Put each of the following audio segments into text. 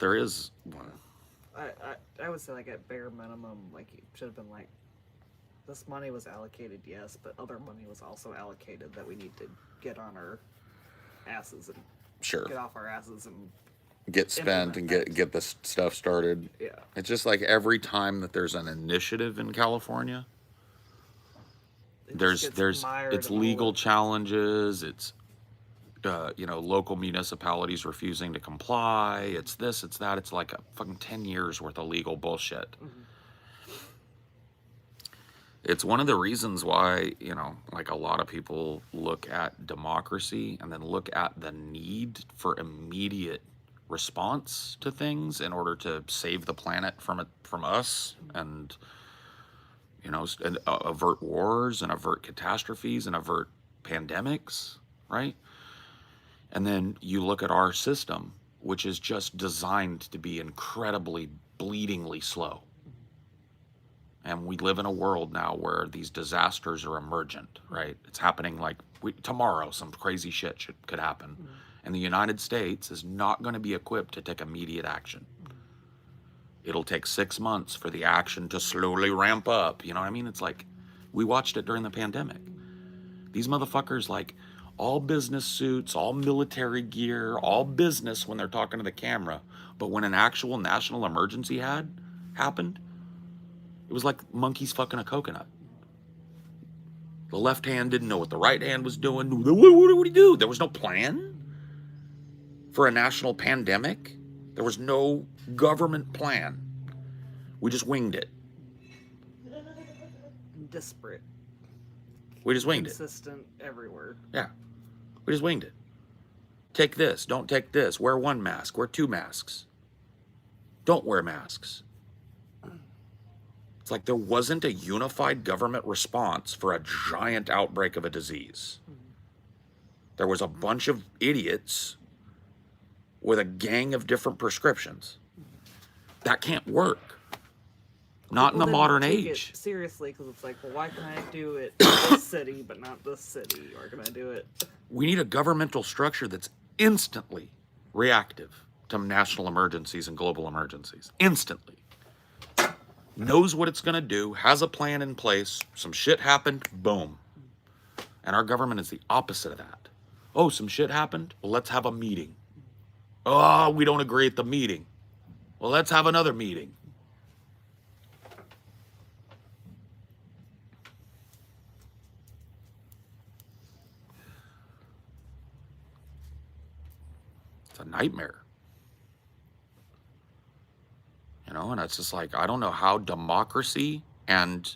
There is one. I would say, like, at bare minimum, like, it should have been like, this money was allocated, yes, but other money was also allocated that we need to get on our asses and Sure. get off our asses and Get spent implement and that. get this stuff started. Yeah. It's just like every time that there's an initiative in California, It just gets there's mired it's in all legal the. challenges. It's local municipalities refusing to comply. It's this, it's that. It's like a fucking 10 years worth of legal bullshit. Mm-hmm. It's one of the reasons why, like a lot of people look at democracy and then look at the need for immediate response to things in order to save the planet from us and and avert wars and avert catastrophes and avert pandemics, right? And then you look at our system, which is just designed to be incredibly bleedingly slow. And we live in a world now where these disasters are emergent, right? It's happening like tomorrow, some crazy shit could happen. Mm-hmm. And the United States is not going to be equipped to take immediate action. It'll take 6 months for the action to slowly ramp up. You know what I mean? It's like we watched it during the pandemic. These motherfuckers, like, all business suits, all military gear, all business when they're talking to the camera. But when an actual national emergency happened, it was like monkeys fucking a coconut. The left hand didn't know what the right hand was doing. What do we do? There was no plan for a national pandemic. There was no government plan. We just winged it. Disparate. We just winged it. Consistent everywhere. Yeah. We just winged it. Take this. Don't take this. Wear one mask. Wear two masks. Don't wear masks. It's like there wasn't a unified government response for a giant outbreak of a disease. There was a bunch of idiots with a gang of different prescriptions. That can't work. Not in the modern age. Seriously, because it's like, well, why can I do it in this city but not this city? Or can I do it? We need a governmental structure that's instantly reactive to national emergencies and global emergencies. Instantly. Knows what it's going to do, has a plan in place, some shit happened, boom. And our government is the opposite of that. Oh, some shit happened? Well, let's have a meeting. Oh, we don't agree at the meeting. Well, let's have another meeting. It's a nightmare. And it's just like, I don't know how democracy and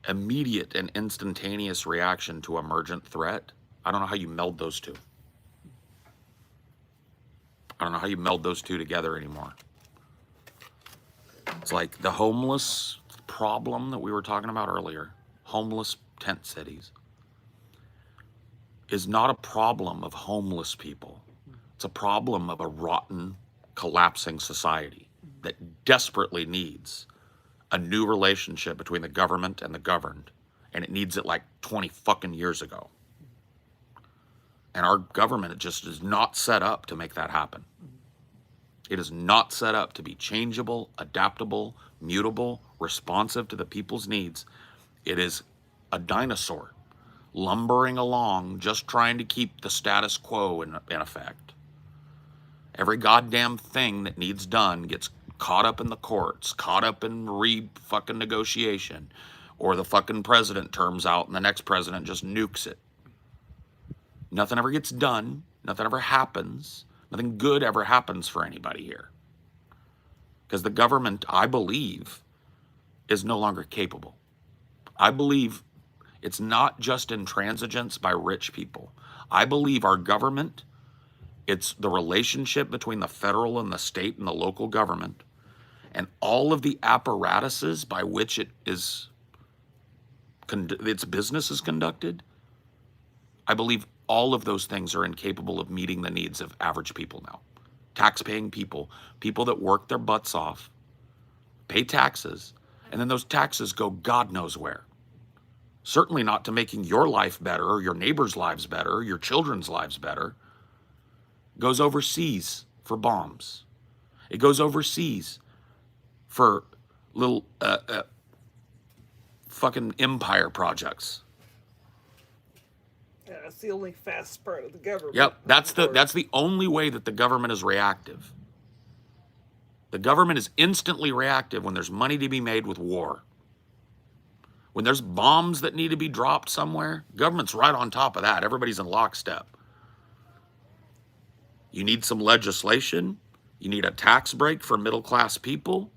immediate and instantaneous reaction to emergent threat, I don't know how you meld those two. I don't know how you meld those two together anymore. It's like the homeless problem that we were talking about earlier, homeless tent cities, is not a problem of homeless people. It's a problem of a rotten, collapsing society that desperately needs a new relationship between the government and the governed. And it needs it like 20 fucking years ago. And our government just is not set up to make that happen. It is not set up to be changeable, adaptable, mutable, responsive to the people's needs. It is a dinosaur lumbering along, just trying to keep the status quo in effect. Every goddamn thing that needs done gets caught up in the courts, caught up in fucking negotiation, or the fucking president terms out and the next president just nukes it. Nothing ever gets done. Nothing ever happens. Nothing good ever happens for anybody here. Because the government, I believe, is no longer capable. I believe it's not just intransigence by rich people. I believe our government, it's the relationship between the federal and the state and the local government, and all of the apparatuses by which its business is conducted. I believe all of those things are incapable of meeting the needs of average people now. Tax-paying people, people that work their butts off, pay taxes, and then those taxes go God knows where. Certainly not to making your life better, or your neighbors' lives better, or your children's lives better. Goes overseas for bombs. It goes overseas for little fucking empire projects. Yeah, that's the only fast part of the government. Yep, that's of course. the only way that the government is reactive. The government is instantly reactive when there's money to be made with war. When there's bombs that need to be dropped somewhere, government's right on top of that. Everybody's in lockstep. You need some legislation. You need a tax break for middle-class people.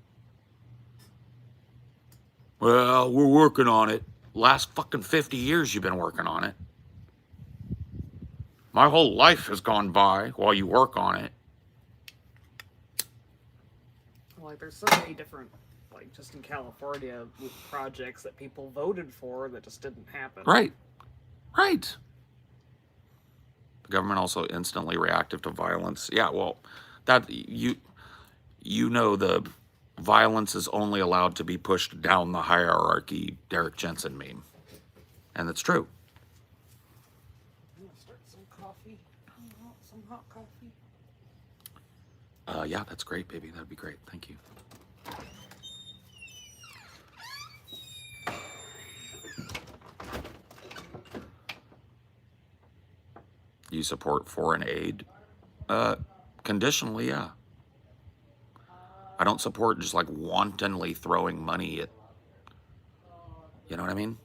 Well, we're working on it. Last fucking 50 years you've been working on it. My whole life has gone by while you work on it. Like, there's so many different, like, just in California, projects that people voted for that just didn't happen. Right. Right. The government also instantly reactive to violence. Yeah, well, that you know the violence is only allowed to be pushed down the hierarchy, Derek Jensen meme. And it's true. I'm gonna start some coffee. You want some hot coffee? Yeah, that's great, baby. That'd be great. Thank you. You support foreign aid? Conditionally, yeah. I don't support just like wantonly throwing money at, you know what I mean?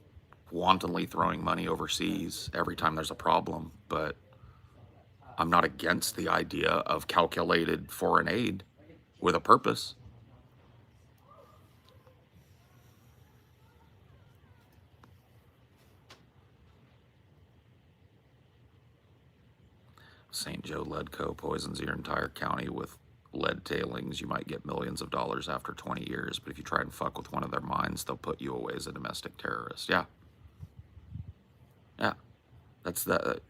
Wantonly throwing money overseas every time there's a problem, but I'm not against the idea of calculated foreign aid with a purpose. St. Joe Lead Co. poisons your entire county with lead tailings. You might get millions of dollars after 20 years, but if you try and fuck with one of their mines, they'll put you away as a domestic terrorist. Yeah. Yeah. That's that.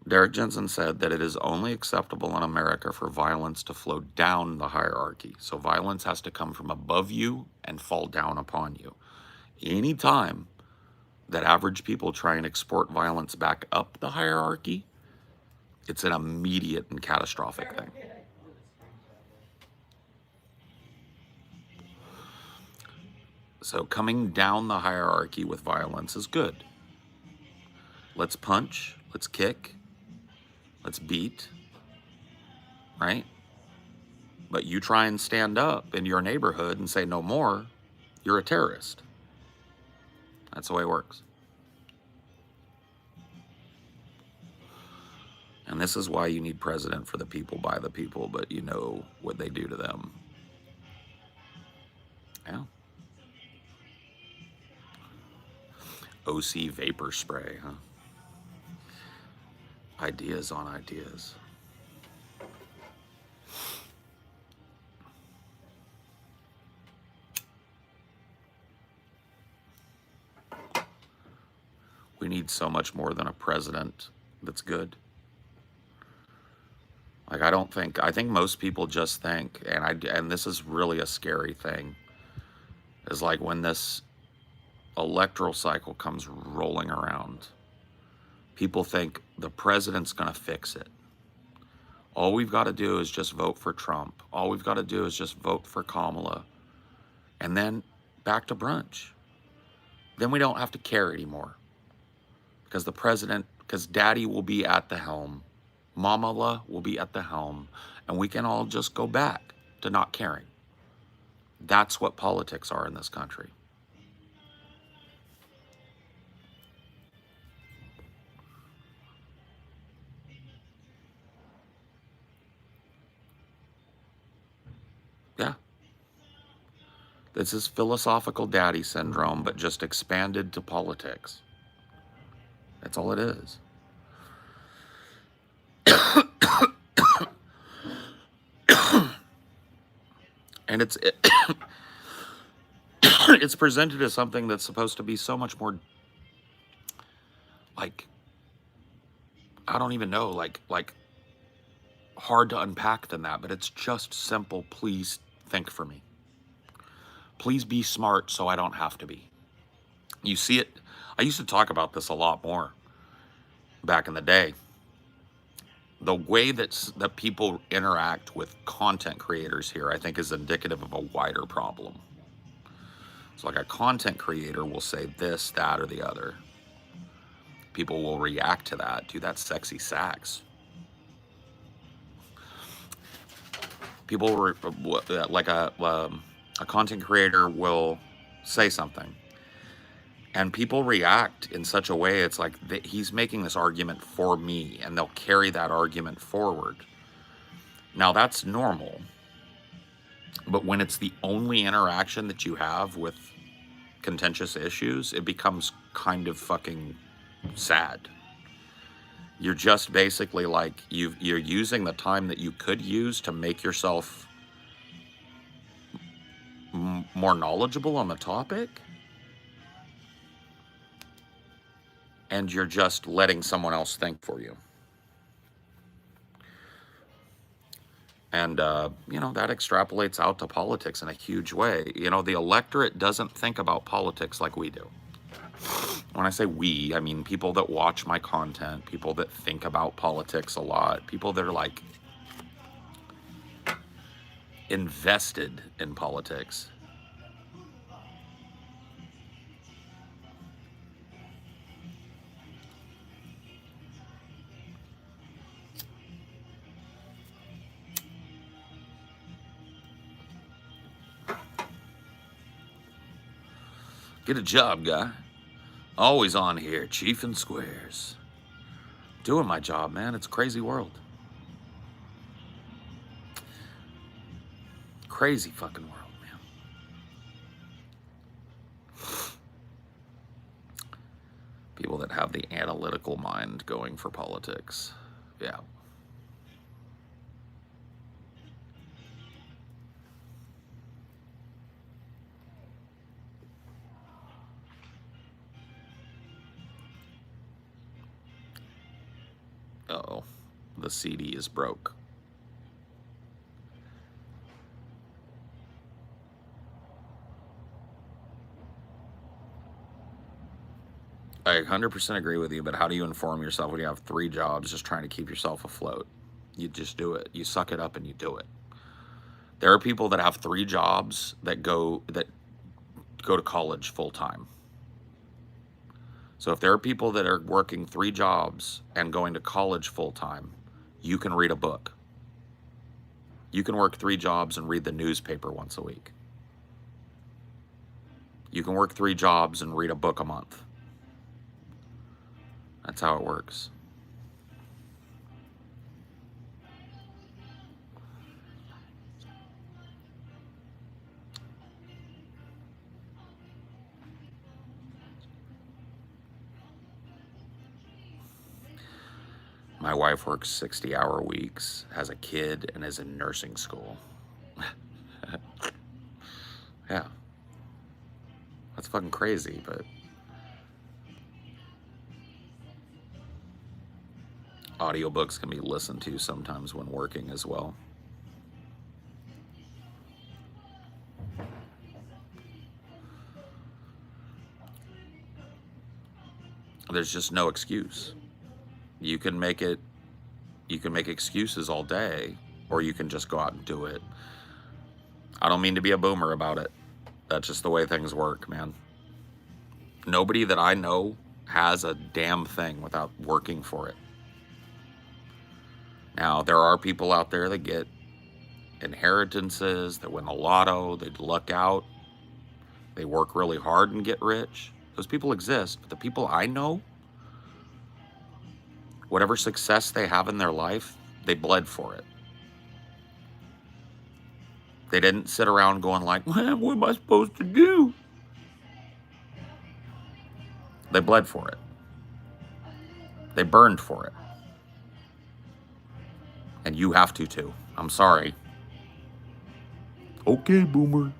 Derek Jensen said that it is only acceptable in America for violence to flow down the hierarchy. So violence has to come from above you and fall down upon you. Anytime that average people try and export violence back up the hierarchy, it's an immediate and catastrophic thing. So coming down the hierarchy with violence is good. Let's punch, let's kick, let's beat, right? But you try and stand up in your neighborhood and say no more, you're a terrorist. That's the way it works. And this is why you need president for the people, by the people, but you know what they do to them. Yeah. OC vapor spray, huh? Ideas on ideas. We need so much more than a president that's good. Like, I think most people just think, and this is really a scary thing, is like when this electoral cycle comes rolling around, people think the president's going to fix it. All we've got to do is just vote for Trump. All we've got to do is just vote for Kamala. And then back to brunch. Then we don't have to care anymore. Because daddy will be at the helm. Mamala will be at the helm. And we can all just go back to not caring. That's what politics are in this country. Yeah. This is philosophical daddy syndrome, but just expanded to politics. That's all it is. And it's presented as something that's supposed to be so much more, like, I don't even know, like hard to unpack than that, but it's just simple. Please think for me. Please be smart so I don't have to be. You see it. I used to talk about this a lot more back in the day. the way that people interact with content creators here, I think, is indicative of a wider problem. So like a content creator will say this, that, or the other. People will react to that. Dude, that's sexy sax. People were like a content creator will say something, and people react in such a way, it's like he's making this argument for me, and they'll carry that argument forward. Now that's normal, but when it's the only interaction that you have with contentious issues, it becomes kind of fucking sad. You're just basically like, you're using the time that you could use to make yourself more knowledgeable on the topic, and you're just letting someone else think for you. And, you know, that extrapolates out to politics in a huge way. You know, the electorate doesn't think about politics like we do. When I say we, I mean people that watch my content, people that think about politics a lot, people that are like invested in politics. Get a job, guy. Always on here, chief and squares. Doing my job, man. It's a crazy world. Crazy fucking world, man. People that have the analytical mind going for politics. Yeah. Uh-oh, the CD is broke. I 100% agree with you, but how do you inform yourself when you have 3 jobs just trying to keep yourself afloat? You just do it. You suck it up and you do it. There are people that have 3 jobs that go to college full time. So if there are people that are working 3 jobs and going to college full time, you can read a book. You can work 3 jobs and read the newspaper once a week. You can work 3 jobs and read a book a month. That's how it works. My wife works 60-hour weeks, has a kid, and is in nursing school. Yeah. That's fucking crazy, but audiobooks can be listened to sometimes when working as well. There's just no excuse. You can make excuses all day, or you can just go out and do it. I don't mean to be a boomer about it. That's just the way things work, man. Nobody that I know has a damn thing without working for it. Now, there are people out there that get inheritances, that win the lotto, they luck out, they work really hard and get rich. Those people exist, but the people I know, whatever success they have in their life, they bled for it. They didn't sit around going like, well, what am I supposed to do? They bled for it. They burned for it. And you have to too. I'm sorry. Okay, boomer.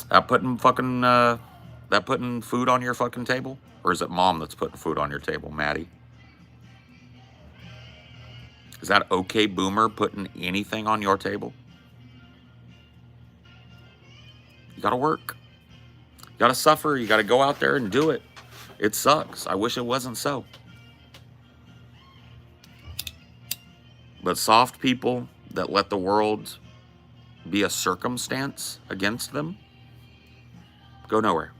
That putting food on your fucking table? Or is it mom that's putting food on your table, Maddie? Is that okay, boomer, putting anything on your table? You gotta work. You gotta suffer. You gotta go out there and do it. It sucks. I wish it wasn't so. But soft people that let the world be a circumstance against them go nowhere.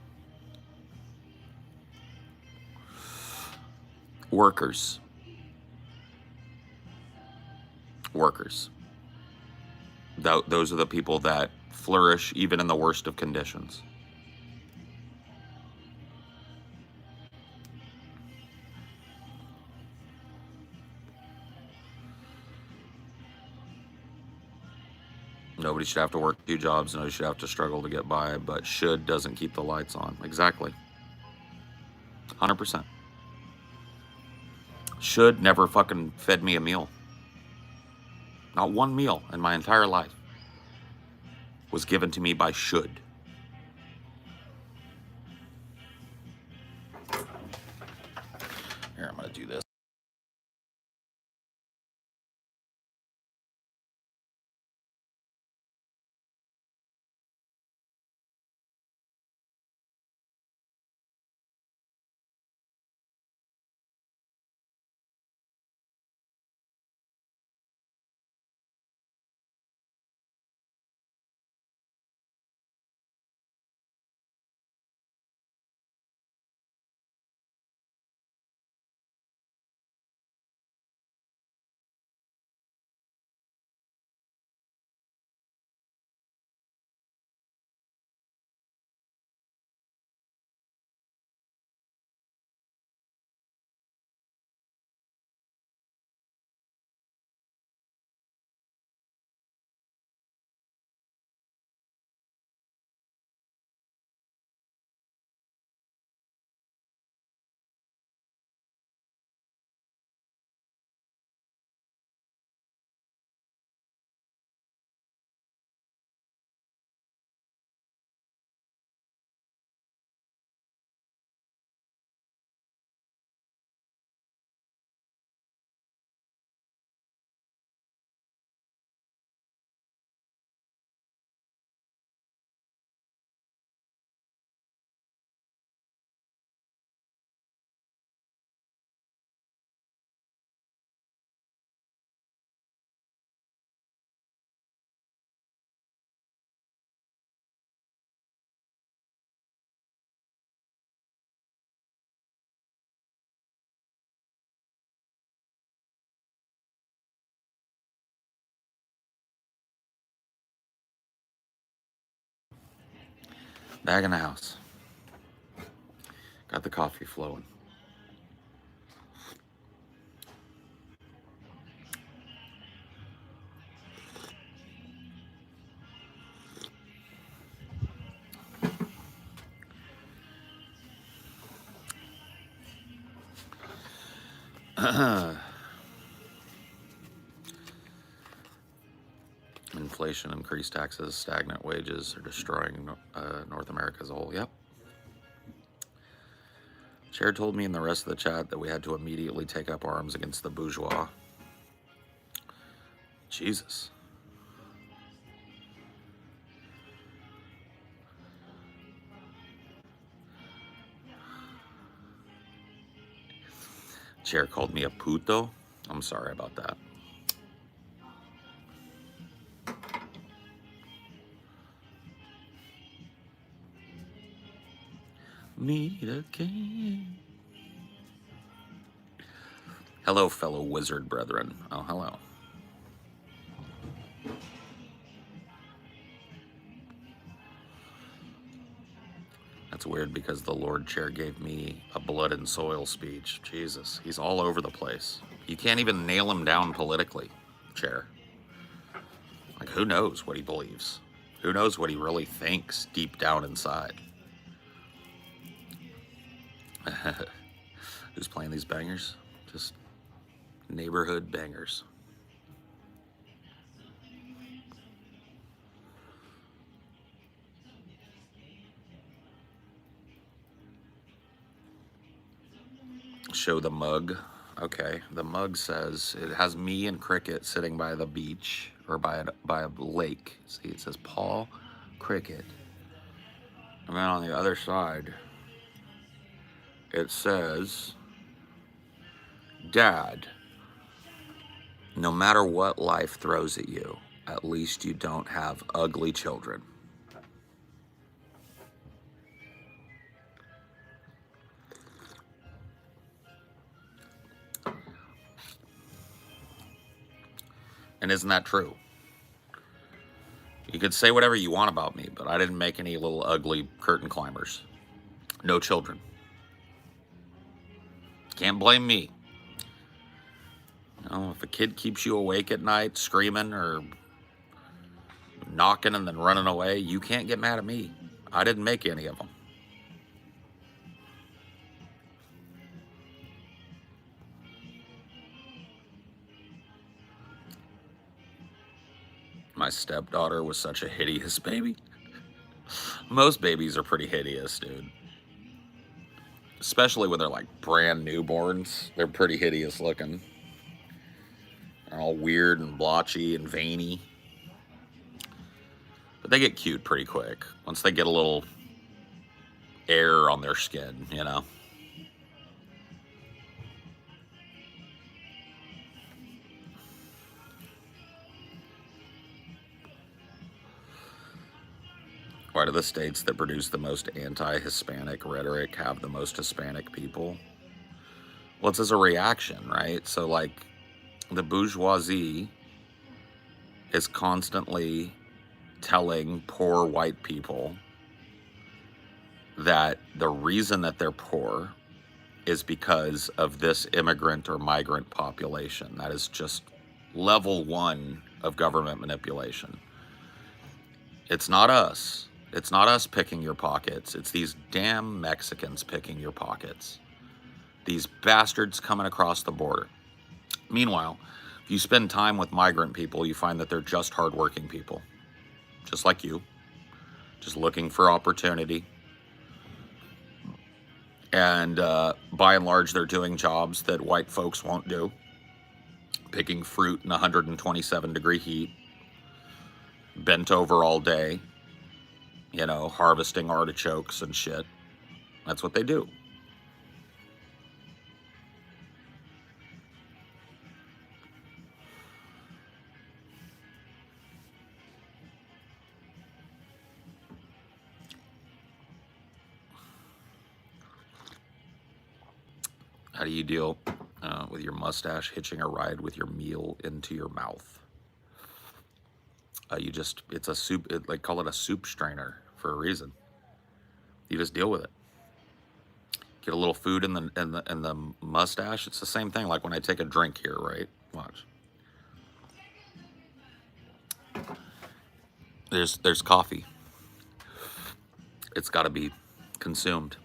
Workers. Those are the people that flourish even in the worst of conditions. Nobody should have to work 2 jobs. Nobody should have to struggle to get by, but should doesn't keep the lights on. Exactly. 100%. Should never fucking fed me a meal. Not one meal in my entire life was given to me by should. Here, I'm going to do this. Back in the house. Got the coffee flowing. Inflation, increased taxes, stagnant wages are destroying North America as a whole. Yep. Chair told me and the rest of the chat that we had to immediately take up arms against the bourgeois. Jesus. Chair called me a puto. I'm sorry about that. Meet again. Hello, fellow wizard brethren. Oh, hello. That's weird because the Lord Chair gave me a blood and soil speech. Jesus, he's all over the place. You can't even nail him down politically, Chair. Like, who knows what he believes? Who knows what he really thinks deep down inside? Who's playing these bangers? Just neighborhood bangers. Show the mug. Okay, the mug says it has me and Cricket sitting by the beach or by a lake. See, it says Paul Cricket. And then on the other side, it says Dad. No matter what life throws at you, at least you don't have ugly children. And isn't that true? You could say whatever you want about me, but I didn't make any little ugly curtain climbers. No children. Can't blame me. You know, if a kid keeps you awake at night screaming or knocking and then running away, you can't get mad at me. I didn't make any of them. My stepdaughter was such a hideous baby. Most babies are pretty hideous, dude. Especially when they're like brand newborns. They're pretty hideous looking. They're all weird and blotchy and veiny. But they get cute pretty quick once they get a little air on their skin, you know? Why do the states that produce the most anti-Hispanic rhetoric have the most Hispanic people? Well, it's as a reaction, right? So, like, the bourgeoisie is constantly telling poor white people that the reason that they're poor is because of this immigrant or migrant population. That is just level one of government manipulation. It's not us. It's not us picking your pockets. It's these damn Mexicans picking your pockets. These bastards coming across the border. Meanwhile, if you spend time with migrant people, you find that they're just hardworking people. Just like you. Just looking for opportunity. And by and large, they're doing jobs that white folks won't do. Picking fruit in 127-degree heat. Bent over all day. You know, harvesting artichokes and shit. That's what they do. How do you deal with your mustache hitching a ride with your meal into your mouth? It's a soup, like call it a soup strainer for a reason. You just deal with it. Get a little food in the mustache. It's the same thing like when I take a drink here, right? Watch. There's coffee. It's got to be consumed.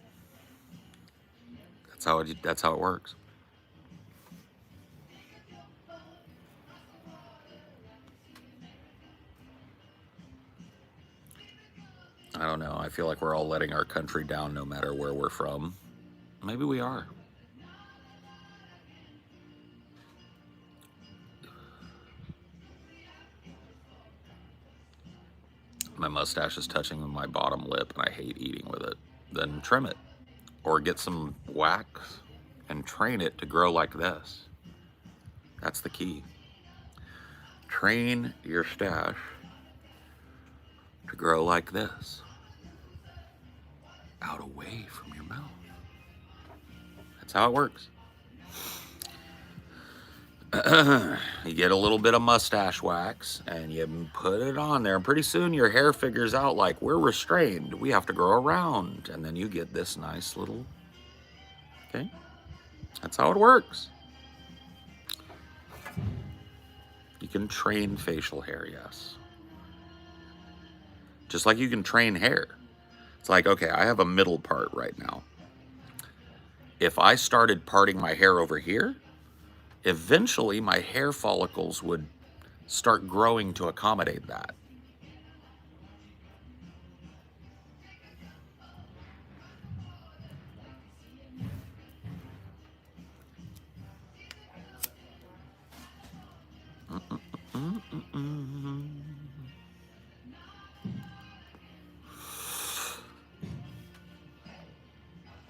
That's how it works. I don't know. I feel like we're all letting our country down no matter where we're from. Maybe we are. My mustache is touching my bottom lip and I hate eating with it. Then trim it. Or get some wax and train it to grow like this. That's the key. Train your stash to grow like this. Out away from your mouth. That's how it works. You get a little bit of mustache wax and you put it on there, and pretty soon your hair figures out like we're restrained. We have to grow around. And then you get this nice little, okay? That's how it works. You can train facial hair, yes. Just like you can train hair. It's like, okay, I have a middle part right now. If I started parting my hair over here, eventually my hair follicles would start growing to accommodate that.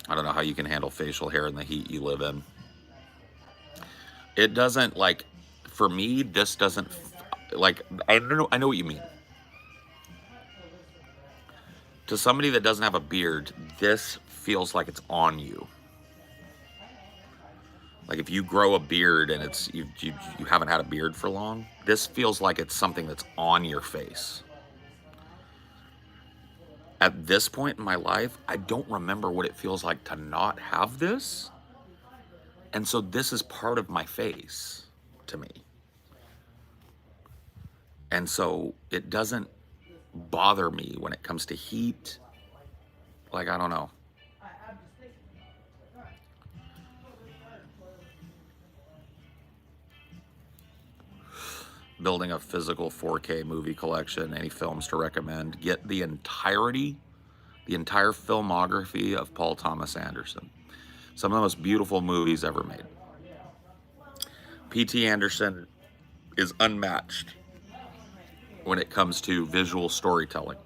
I don't know how you can handle facial hair in the heat you live in. It doesn't, like, for me, this doesn't like, I know what you mean. To somebody that doesn't have a beard, this feels like it's on you. Like if you grow a beard and it's you haven't had a beard for long, this feels like it's something that's on your face. At this point in my life, I don't remember what it feels like to not have this. And so this is part of my face to me. And so it doesn't bother me when it comes to heat. Like, I don't know. Building a physical 4K movie collection, any films to recommend. Get the entire filmography of Paul Thomas Anderson. Some of the most beautiful movies ever made. P.T. Anderson is unmatched when it comes to visual storytelling.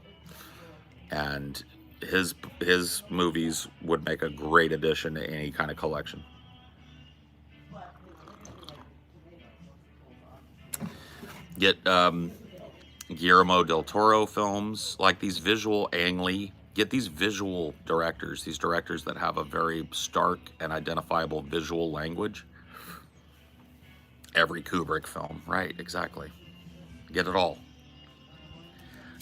And his movies would make a great addition to any kind of collection. Get Guillermo del Toro films, like these visual Ang Lee. Get these visual directors, these directors that have a very stark and identifiable visual language. Every Kubrick film, right, exactly. Get it all.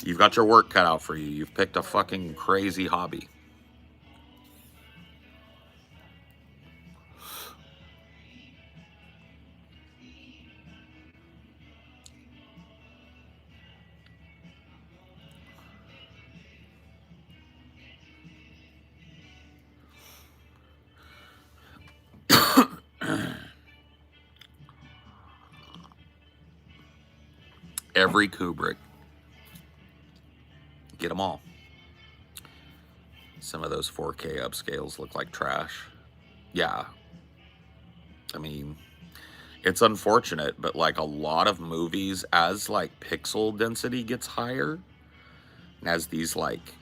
You've got your work cut out for you. You've picked a fucking crazy hobby. Every Kubrick. Get them all. Some of those 4K upscales look like trash. Yeah. I mean, it's unfortunate, but like a lot of movies, as like pixel density gets higher, and as these like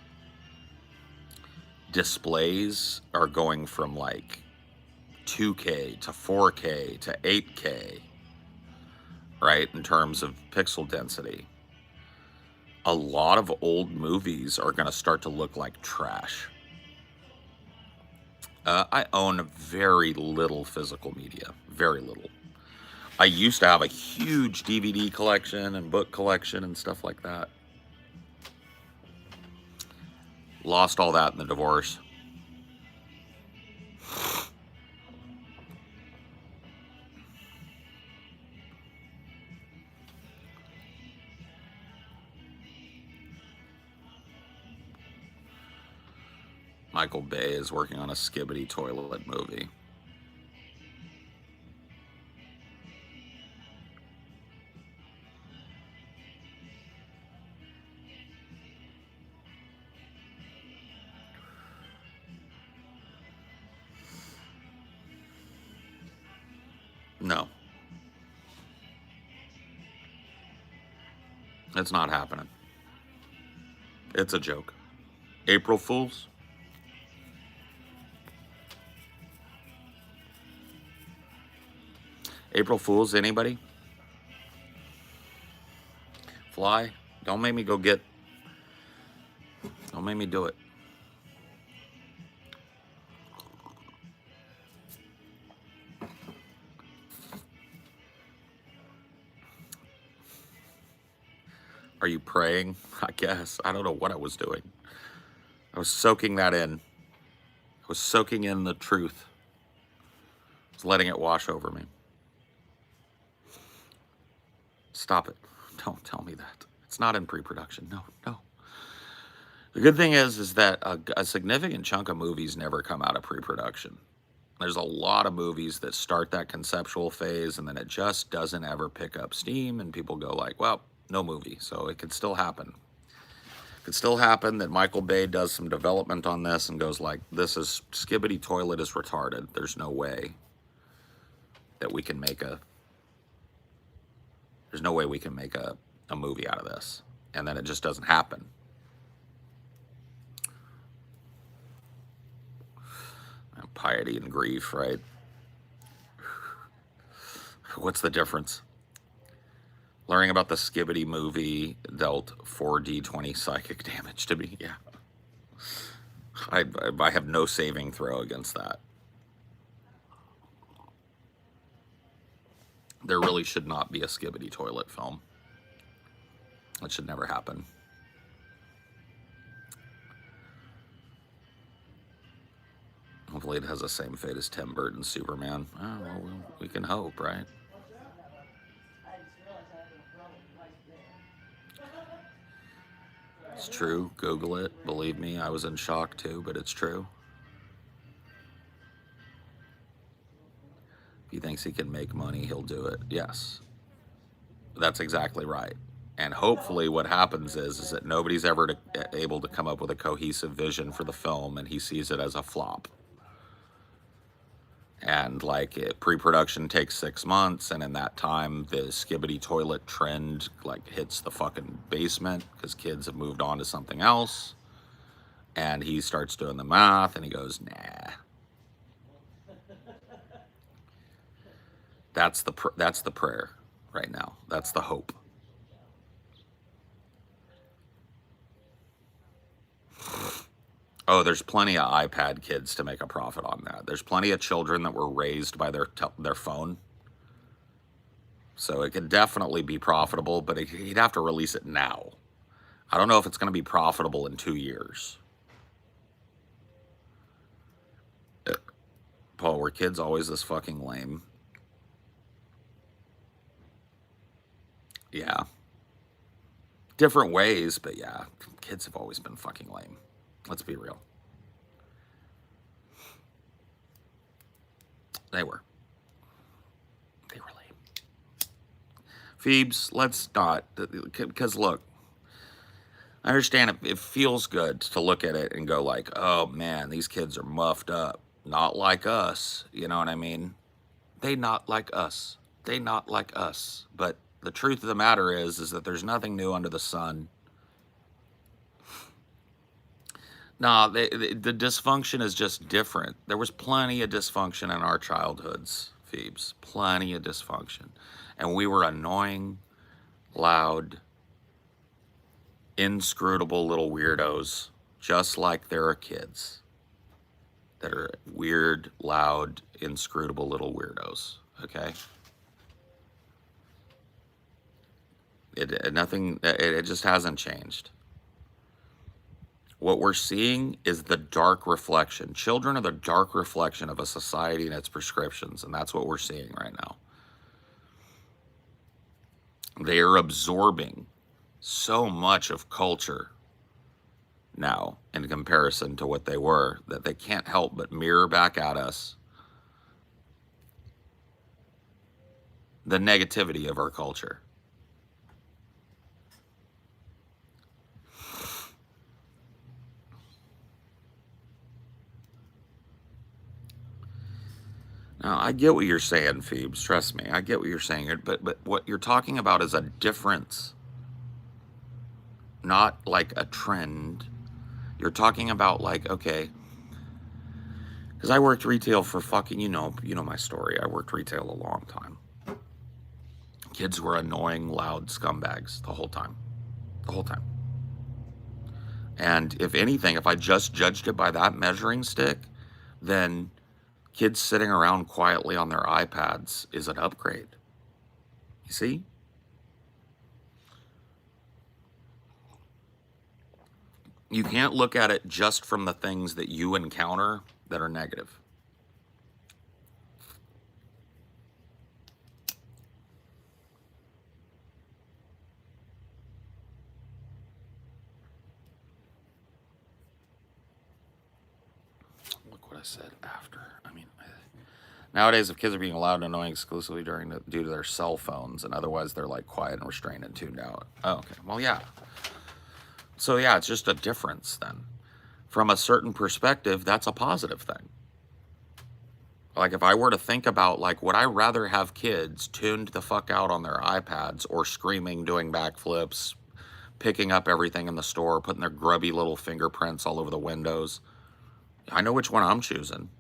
displays are going from like 2K to 4K to 8K, right, in terms of pixel density, a lot of old movies are going to start to look like trash. I own very little physical media, very little. I used to have a huge DVD collection and book collection and stuff like that. Lost all that in the divorce. Michael Bay is working on a Skibidi Toilet movie. No. It's not happening. It's a joke. April Fools? April Fools, anybody? Fly? Don't make me go get... Don't make me do it. Are you praying? I guess. I don't know what I was doing. I was soaking that in. I was soaking in the truth. I was letting it wash over me. Stop it. Don't tell me that. It's not in pre-production. No, no. The good thing is that a significant chunk of movies never come out of pre-production. There's a lot of movies that start that conceptual phase and then it just doesn't ever pick up steam and people go like, well, no movie. So it could still happen. It could still happen that Michael Bay does some development on this and goes like, Skibidi Toilet is retarded. There's no way that we can make a movie out of this. And then it just doesn't happen. Piety and grief, right? What's the difference? Learning about the Skibidi movie dealt 4d20 psychic damage to me. Yeah. I have no saving throw against that. There really should not be a Skibidi Toilet film. It should never happen. Hopefully it has the same fate as Tim Burton's Superman. Oh, well, we can hope, right? It's true. Google it. Believe me, I was in shock too, but it's true. If he thinks he can make money, he'll do it. Yes. That's exactly right. And hopefully what happens is that nobody's ever able to come up with a cohesive vision for the film, and he sees it as a flop. And like pre-production takes 6 months, and in that time the Skibidi Toilet trend like hits the fucking basement because kids have moved on to something else. And he starts doing the math and he goes, nah. That's the prayer right now. That's the hope. Oh, there's plenty of iPad kids to make a profit on that. There's plenty of children that were raised by their phone. So it could definitely be profitable, but he'd have to release it now. I don't know if it's going to be profitable in 2 years. Paul, were kids always this fucking lame? Yeah. Different ways, but yeah, kids have always been fucking lame. Let's be real. They were lame. Phoebes, let's not, because look, I understand it feels good to look at it and go like, oh man, these kids are muffed up. Not like us, you know what I mean? They not like us. They not like us. But the truth of the matter is that there's nothing new under the sun. No, the dysfunction is just different. There was plenty of dysfunction in our childhoods, Phoebes. Plenty of dysfunction. And we were annoying, loud, inscrutable little weirdos, just like there are kids that are weird, loud, inscrutable little weirdos, okay? It just hasn't changed. What we're seeing is the dark reflection. Children are the dark reflection of a society and its prescriptions, and that's what we're seeing right now. They are absorbing so much of culture now in comparison to what they were that they can't help but mirror back at us the negativity of our culture. Now, I get what you're saying, Phoebes. Trust me, I get what you're saying. But what you're talking about is a difference, not like a trend. You're talking about like, okay, because I worked retail for fucking, you know my story. I worked retail a long time. Kids were annoying, loud scumbags the whole time. The whole time. And if anything, if I just judged it by that measuring stick, then kids sitting around quietly on their iPads is an upgrade. You see? You can't look at it just from the things that you encounter that are negative. Look what I said after. I mean, nowadays, if kids are being allowed annoying exclusively due to their cell phones, and otherwise they're like quiet and restrained and tuned out. Oh, okay. Well, yeah. So yeah, it's just a difference then. From a certain perspective, that's a positive thing. Like if I were to think about like, would I rather have kids tuned the fuck out on their iPads or screaming, doing backflips, picking up everything in the store, putting their grubby little fingerprints all over the windows? I know which one I'm choosing.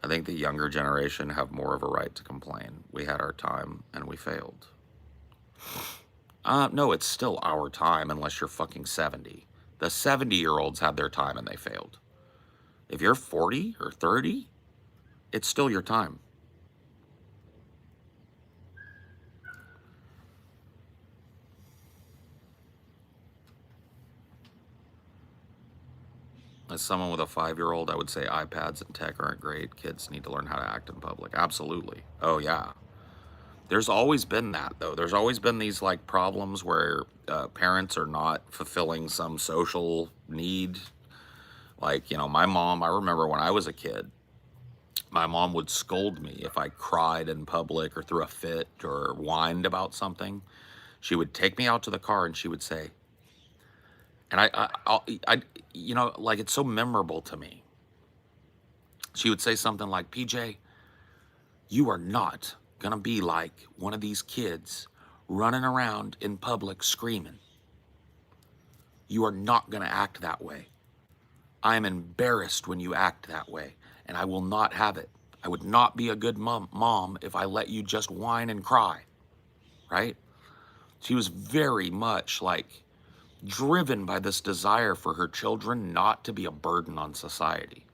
I think the younger generation have more of a right to complain. We had our time and we failed. No, it's still our time unless you're fucking 70. The 70-year-olds had their time and they failed. If you're 40 or 30, it's still your time. As someone with a 5-year-old, I would say iPads and tech aren't great. Kids need to learn how to act in public. Absolutely. Oh, yeah. There's always been that, though. There's always been these like problems where parents are not fulfilling some social need. Like, my mom, I remember when I was a kid, my mom would scold me if I cried in public or threw a fit or whined about something. She would take me out to the car and she would say, and like it's so memorable to me. She would say something like, PJ, you are not gonna be like one of these kids running around in public screaming. You are not gonna act that way. I am embarrassed when you act that way, and I will not have it. I would not be a good mom if I let you just whine and cry, right? She was very much like driven by this desire for her children not to be a burden on society.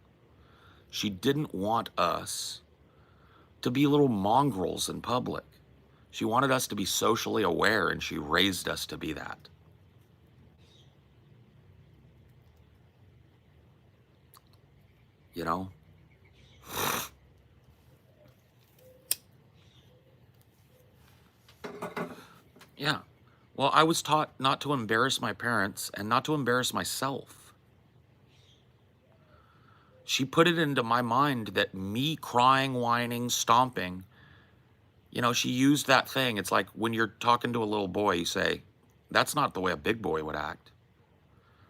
She didn't want us to be little mongrels in public. She wanted us to be socially aware, and she raised us to be that. You know? Yeah. Well, I was taught not to embarrass my parents and not to embarrass myself. She put it into my mind that me crying, whining, stomping, she used that thing. It's like when you're talking to a little boy, you say, that's not the way a big boy would act.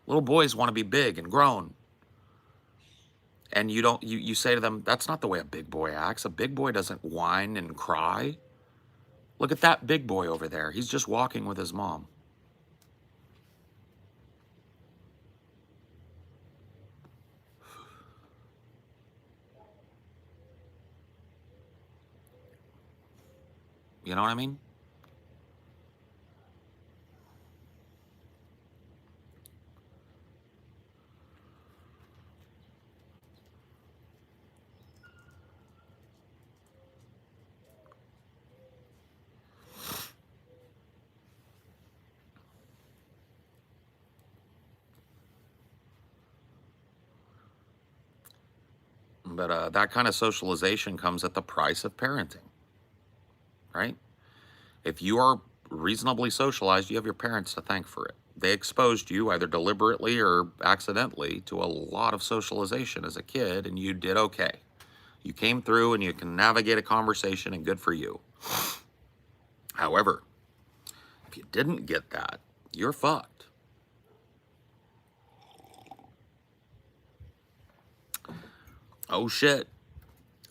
Little boys want to be big and grown. And you say to them, that's not the way a big boy acts. A big boy doesn't whine and cry. Look at that big boy over there. He's just walking with his mom. You know what I mean? But that kind of socialization comes at the price of parenting, right? If you are reasonably socialized, you have your parents to thank for it. They exposed you either deliberately or accidentally to a lot of socialization as a kid, and you did okay. You came through and you can navigate a conversation, and good for you. However, if you didn't get that, you're fucked. Oh shit,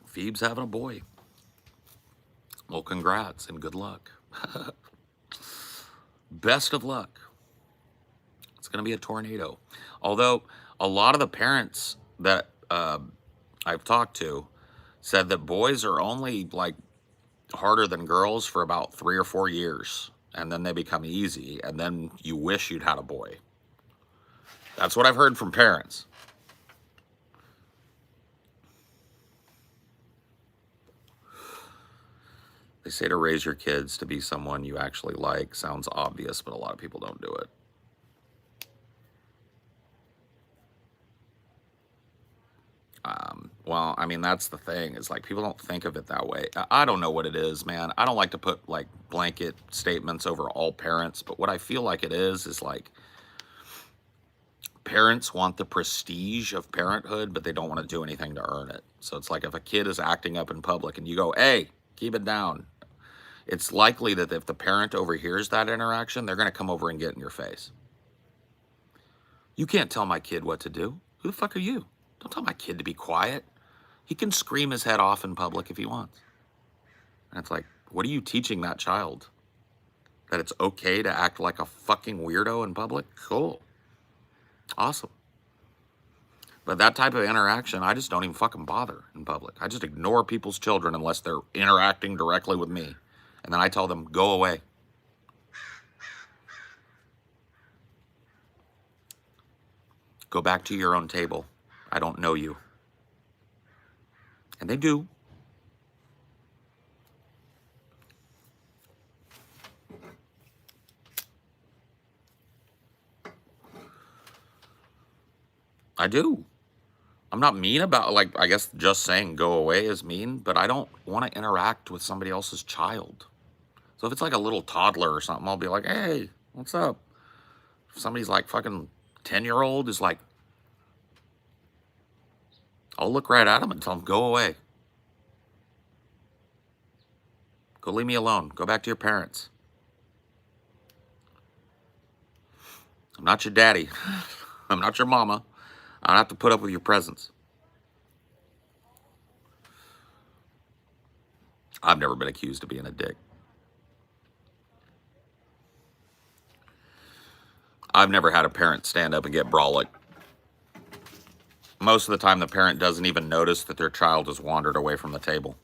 Phoebe's having a boy. Well, congrats and good luck. Best of luck. It's going to be a tornado. Although a lot of the parents that I've talked to said that boys are only like harder than girls for about 3 or 4 years, and then they become easy, and then you wish you'd had a boy. That's what I've heard from parents. They say to raise your kids to be someone you actually like. Sounds obvious, but a lot of people don't do it. Well, I mean, that's the thing. Is like people don't think of it that way. I don't know what it is, man. I don't like to put like blanket statements over all parents, but what I feel like it is like parents want the prestige of parenthood, but they don't want to do anything to earn it. So it's like if a kid is acting up in public and you go, hey, keep it down, it's likely that if the parent overhears that interaction, they're going to come over and get in your face. You can't tell my kid what to do. Who the fuck are you? Don't tell my kid to be quiet. He can scream his head off in public if he wants. And it's like, what are you teaching that child? That it's okay to act like a fucking weirdo in public? Cool. Awesome. But that type of interaction, I just don't even fucking bother in public. I just ignore people's children unless they're interacting directly with me. And then I tell them, go away. Go back to your own table. I don't know you. And they do. I do. I'm not mean about, like, I guess just saying go away is mean, but I don't want to interact with somebody else's child. So if it's like a little toddler or something, I'll be like, hey, what's up? If somebody's like fucking 10-year-old is like, I'll look right at them and tell them, go away. Go leave me alone. Go back to your parents. I'm not your daddy. I'm not your mama. I don't have to put up with your presence. I've never been accused of being a dick. I've never had a parent stand up and get brolic. Most of the time, the parent doesn't even notice that their child has wandered away from the table.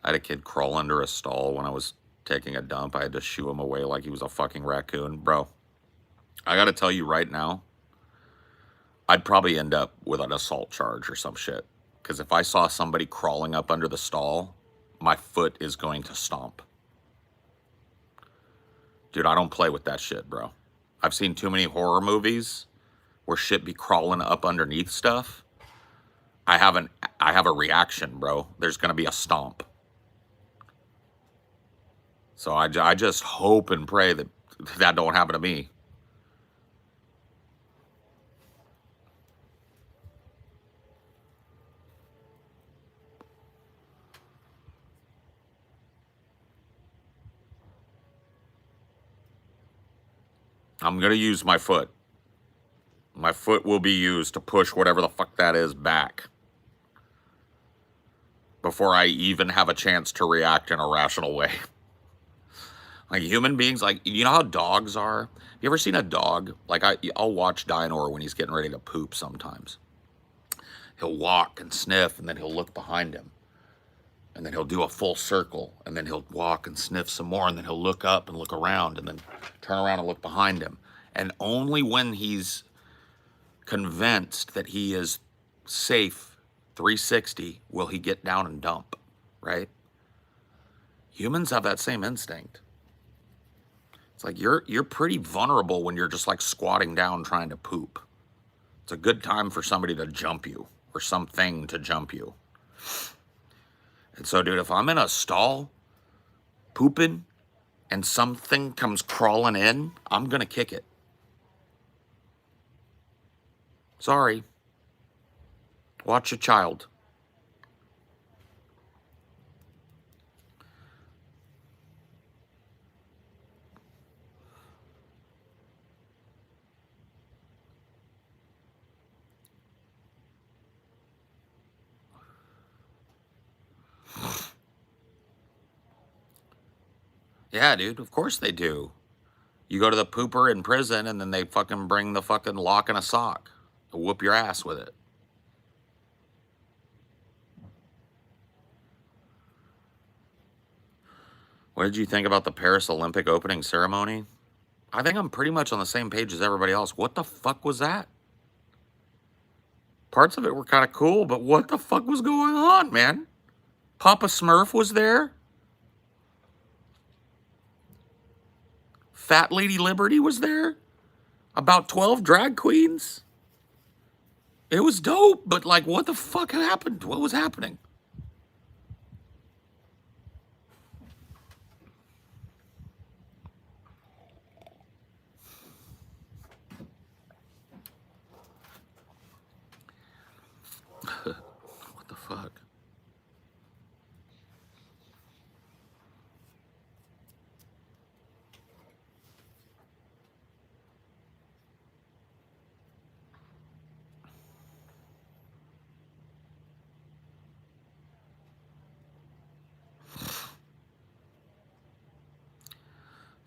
I had a kid crawl under a stall when I was taking a dump. I had to shoo him away like he was a fucking raccoon. Bro, I gotta tell you right now, I'd probably end up with an assault charge or some shit. Because if I saw somebody crawling up under the stall, my foot is going to stomp. Dude, I don't play with that shit, bro. I've seen too many horror movies where shit be crawling up underneath stuff. I have a reaction, bro. There's gonna be a stomp. So I just hope and pray that that don't happen to me. I'm gonna use my foot. My foot will be used to push whatever the fuck that is back before I even have a chance to react in a rational way. Like human beings, like, you know how dogs are? You ever seen a dog? Like, I'll watch Dinor when he's getting ready to poop sometimes. He'll walk and sniff, and then he'll look behind him. And then he'll do a full circle, and then he'll walk and sniff some more, and then he'll look up and look around, and then turn around and look behind him. And only when he's convinced that he is safe 360 will he get down and dump, right? Humans have that same instinct. It's like you're pretty vulnerable when you're just like squatting down trying to poop. It's a good time for somebody to jump you or something to jump you. And so, dude, if I'm in a stall pooping and something comes crawling in, I'm going to kick it. Sorry. Watch your child. Yeah, dude, of course they do. You go to the pooper in prison and then they fucking bring the fucking lock and a sock. They'll whoop your ass with it. What did you think about the Paris Olympic opening ceremony? I think I'm pretty much on the same page as everybody else. What the fuck was that? Parts of it were kind of cool, but what the fuck was going on, man? Papa Smurf was there. Fat Lady Liberty was there. About 12 drag queens. It was dope, but like, what the fuck happened? What was happening? What the fuck?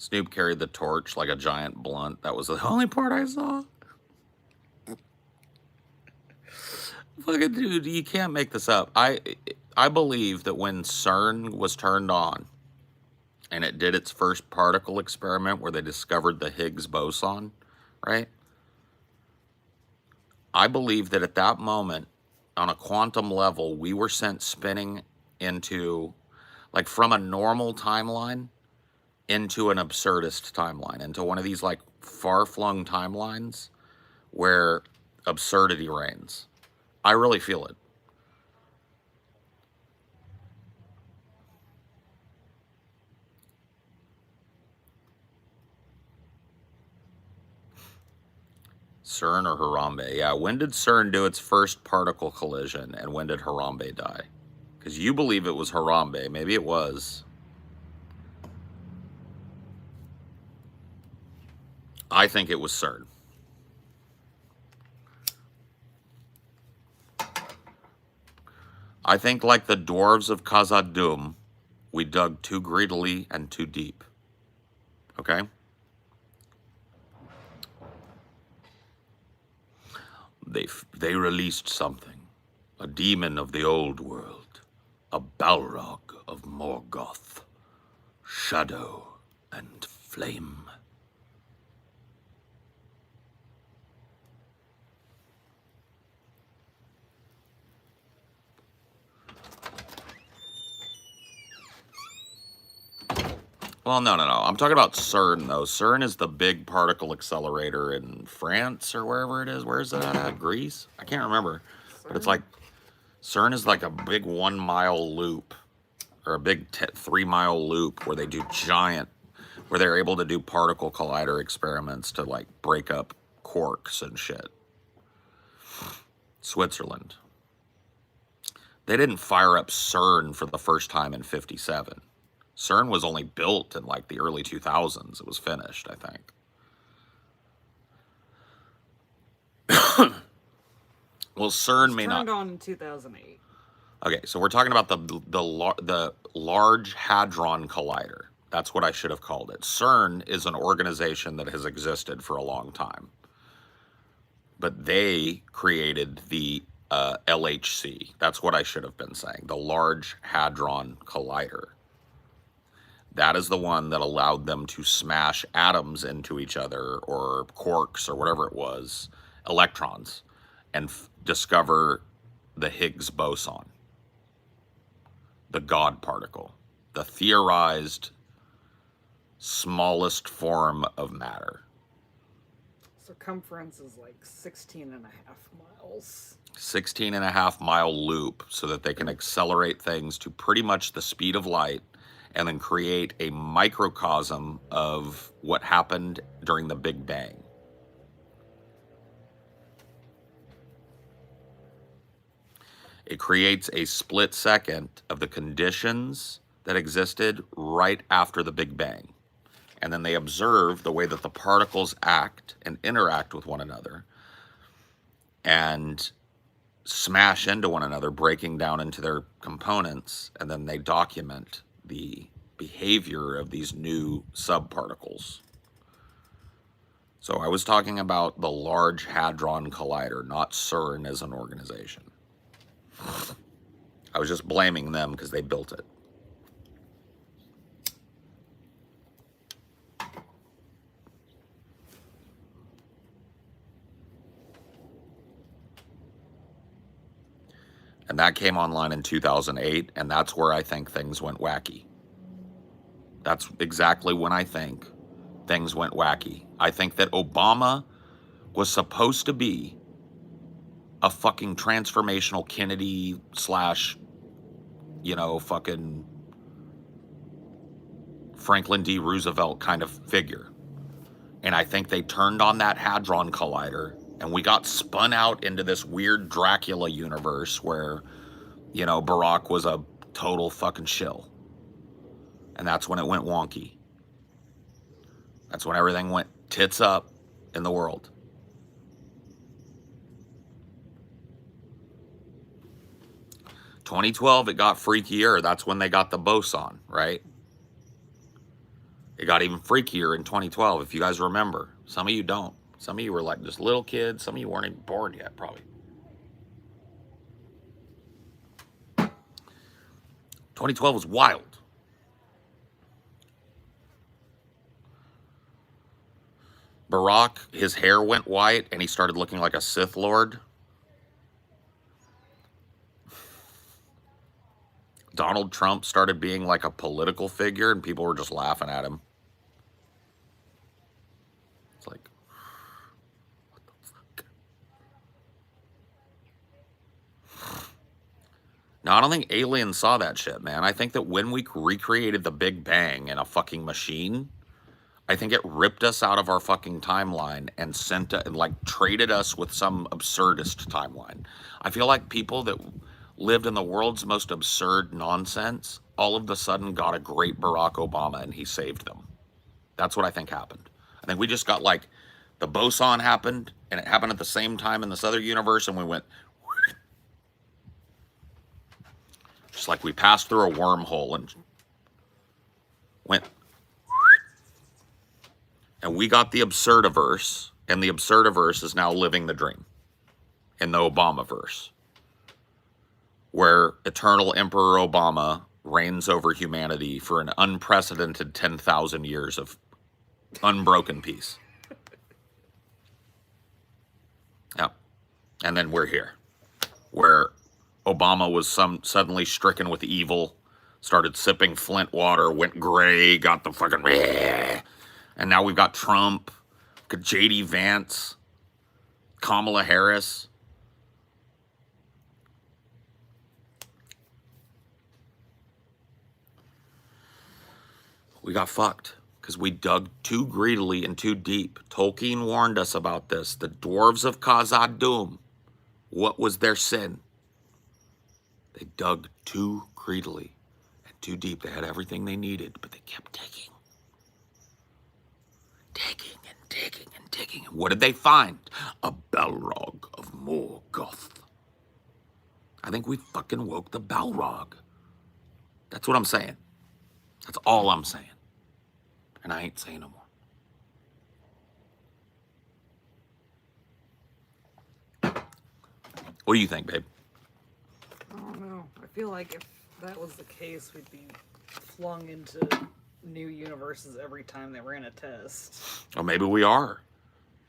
Snoop carried the torch like a giant blunt. That was the only part I saw. Fucking dude, you can't make this up. I believe that when CERN was turned on and it did its first particle experiment where they discovered the Higgs boson, right? I believe that at that moment, on a quantum level, we were sent spinning into, like, from a normal timeline into an absurdist timeline, into one of these, like, far-flung timelines where absurdity reigns. I really feel it. CERN or Harambe? Yeah, when did CERN do its first particle collision, and when did Harambe die? Because you believe it was Harambe. Maybe it was. I think it was CERN. I think, like the dwarves of Khazad-dûm, we dug too greedily and too deep. Okay? They released something. A demon of the old world. A Balrog of Morgoth. Shadow and flame. Well, no. I'm talking about CERN, though. CERN is the big particle accelerator in France or wherever it is. Where is it at? Greece? I can't remember. But it's like, CERN is like a big 1 mile loop or a big 3 mile loop where they do where they're able to do particle collider experiments to, like, break up quarks and shit. Switzerland. They didn't fire up CERN for the first time in 57. CERN was only built in, like, the early 2000s. It was finished, I think. Well, CERN may not. Turned on in 2008. Okay, so we're talking about the Large Hadron Collider. That's what I should have called it. CERN is an organization that has existed for a long time, but they created the LHC. That's what I should have been saying. The Large Hadron Collider. That is the one that allowed them to smash atoms into each other, or quarks, or whatever it was, electrons, and discover the Higgs boson, the God particle, the theorized smallest form of matter. Circumference is like 16 and a half miles. 16 and a half mile loop, so that they can accelerate things to pretty much the speed of light and then create a microcosm of what happened during the Big Bang. It creates a split second of the conditions that existed right after the Big Bang. And then they observe the way that the particles act and interact with one another and smash into one another, breaking down into their components, and then they document the behavior of these new subparticles. So I was talking about the Large Hadron Collider, not CERN as an organization. I was just blaming them because they built it. And that came online in 2008, and that's where I think things went wacky. That's exactly when I think things went wacky. I think that Obama was supposed to be a fucking transformational Kennedy slash, fucking Franklin D. Roosevelt kind of figure. And I think they turned on that Hadron Collider, and we got spun out into this weird Dracula universe where, Barack was a total fucking shill. And that's when it went wonky. That's when everything went tits up in the world. In 2012, it got freakier. That's when they got the boson, right? It got even freakier in 2012, if you guys remember. Some of you don't. Some of you were like just little kids. Some of you weren't even born yet, probably. 2012 was wild. Barack, his hair went white and he started looking like a Sith Lord. Donald Trump started being like a political figure and people were just laughing at him. It's like, what the fuck? Now, I don't think aliens saw that shit, man. I think that when we recreated the Big Bang in a fucking machine, I think it ripped us out of our fucking timeline and sent it, like traded us with some absurdist timeline. I feel like people that lived in the world's most absurd nonsense all of a sudden got a great Barack Obama and he saved them. That's what I think happened. I think we just got like the boson happened and it happened at the same time in this other universe and we went just like we passed through a wormhole and went. And we got the absurdiverse, and the absurdiverse is now living the dream in the Obamaverse, where eternal Emperor Obama reigns over humanity for an unprecedented 10,000 years of unbroken peace. Yeah. And then we're here, where Obama was suddenly stricken with evil, started sipping Flint water, went gray, got the fucking... And now we've got Trump, got J.D. Vance, Kamala Harris. We got fucked because we dug too greedily and too deep. Tolkien warned us about this. The dwarves of Khazad-dûm, what was their sin? They dug too greedily and too deep. They had everything they needed, but they kept digging. Digging and digging and digging. And what did they find? A Balrog of Morgoth. I think we fucking woke the Balrog. That's what I'm saying. That's all I'm saying. And I ain't saying no more. What do you think, babe? I don't know. I feel like if that was the case, we'd be flung into new universes every time they ran a test. Or maybe we are.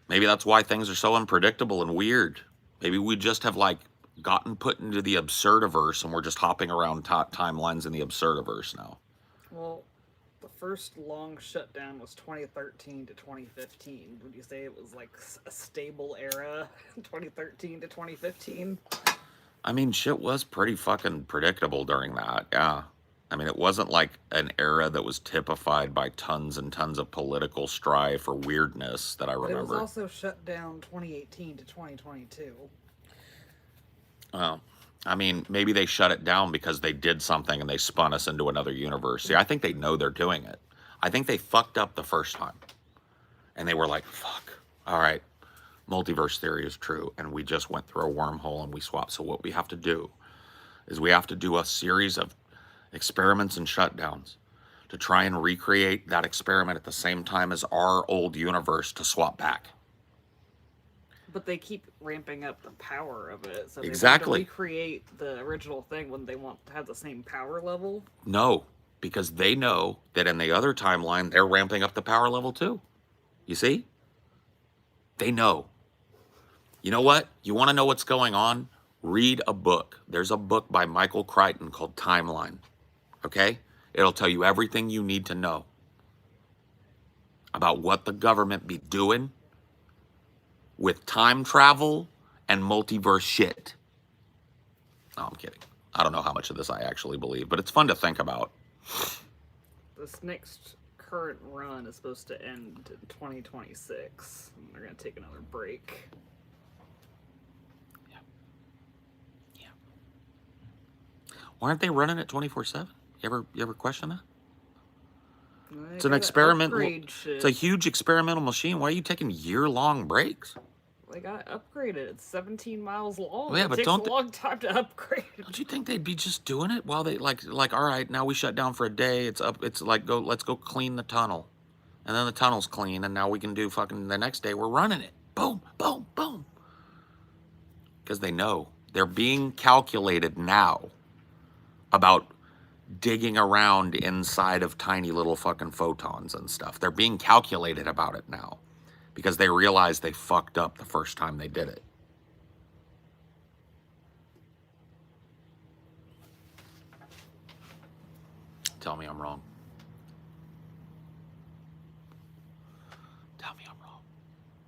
Maybe that's why things are so unpredictable and weird. Maybe we just have like gotten put into the absurdiverse and we're just hopping around timelines in the absurdiverse now. Well, the first long shutdown was 2013 to 2015. Would you say it was like a stable era, 2013 to 2015? I mean, shit was pretty fucking predictable during that, yeah. I mean, it wasn't like an era that was typified by tons and tons of political strife or weirdness that I remember. It was also shut down 2018 to 2022. Well, I mean, maybe they shut it down because they did something and they spun us into another universe. See, I think they know they're doing it. I think they fucked up the first time. And they were like, fuck, all right, multiverse theory is true. And we just went through a wormhole and we swapped. So what we have to do is we have to do a series of experiments and shutdowns to try and recreate that experiment at the same time as our old universe to swap back. But they keep ramping up the power of it. So they Exactly. want to recreate the original thing when they want to have the same power level. No, because they know that in the other timeline, they're ramping up the power level too. You see? They know. You know what? You want to know what's going on? Read a book. There's a book by Michael Crichton called Timeline. Okay? It'll tell you everything you need to know about what the government be doing with time travel and multiverse shit. No, I'm kidding. I don't know how much of this I actually believe, but it's fun to think about. This next current run is supposed to end in 2026. They're going to take another break. Yeah. Why aren't they running it 24/7? You ever question that? It's an experimental. It's a huge experimental machine. Why are you taking year-long breaks? They got upgraded. It's 17 miles long. Yeah, it but takes don't a long time to upgrade. Don't you think they'd be just doing it while they like all right, now we shut down for a day. It's up. It's like let's go clean the tunnel. And then the tunnel's clean, and now we can do fucking the next day we're running it. Boom, boom, boom. Because they know. They're being calculated now about digging around inside of tiny little fucking photons and stuff. They're being calculated about it now because they realize they fucked up the first time they did it. Tell me I'm wrong. Tell me I'm wrong.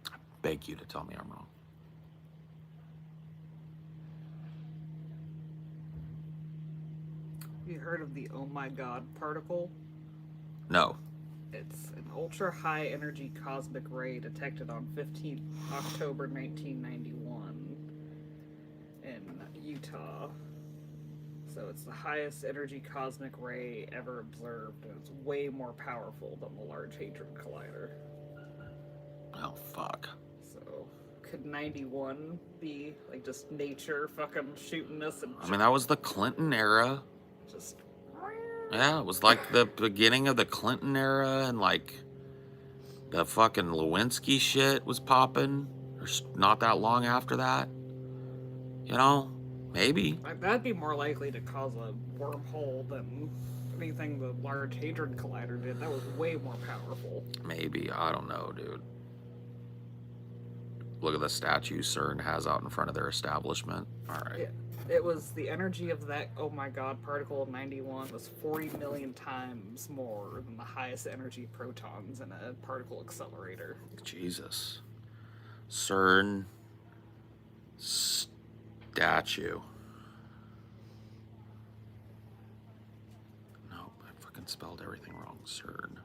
I beg you to tell me I'm wrong. You heard of the oh my god particle? No. It's an ultra high energy cosmic ray detected on 15th October 1991 in Utah. So it's the highest energy cosmic ray ever observed, and it's way more powerful than the Large Hadron Collider. Oh, fuck. So could 91 be like just nature fucking shooting us? And I mean, that was the Clinton era. just Yeah, it was like the beginning of the Clinton era, and like the fucking Lewinsky shit was popping. Or not that long after that. You know, maybe. like that'd be more likely to cause a wormhole than anything the Large Hadron Collider did. That was way more powerful. Maybe. I don't know, dude. Look at the statue CERN has out in front of their establishment. All right. Yeah. It was the energy of that oh my god particle of 91 was 40 million times more than the highest energy protons in a particle accelerator. Jesus. CERN statue. No, I fucking spelled everything wrong. CERN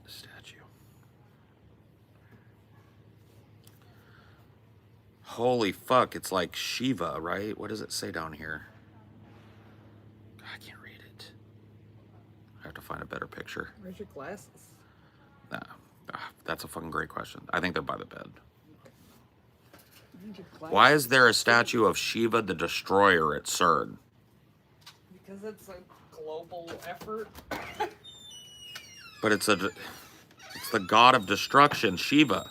statue. Holy fuck, it's like Shiva, right? What does it say down here? I can't read it. I have to find a better picture. Where's your glasses? Nah, that's a fucking great question. I think they're by the bed. Where's your glasses? Why is there a statue of Shiva the Destroyer at CERN? Because it's a global effort. But it's the god of destruction, Shiva.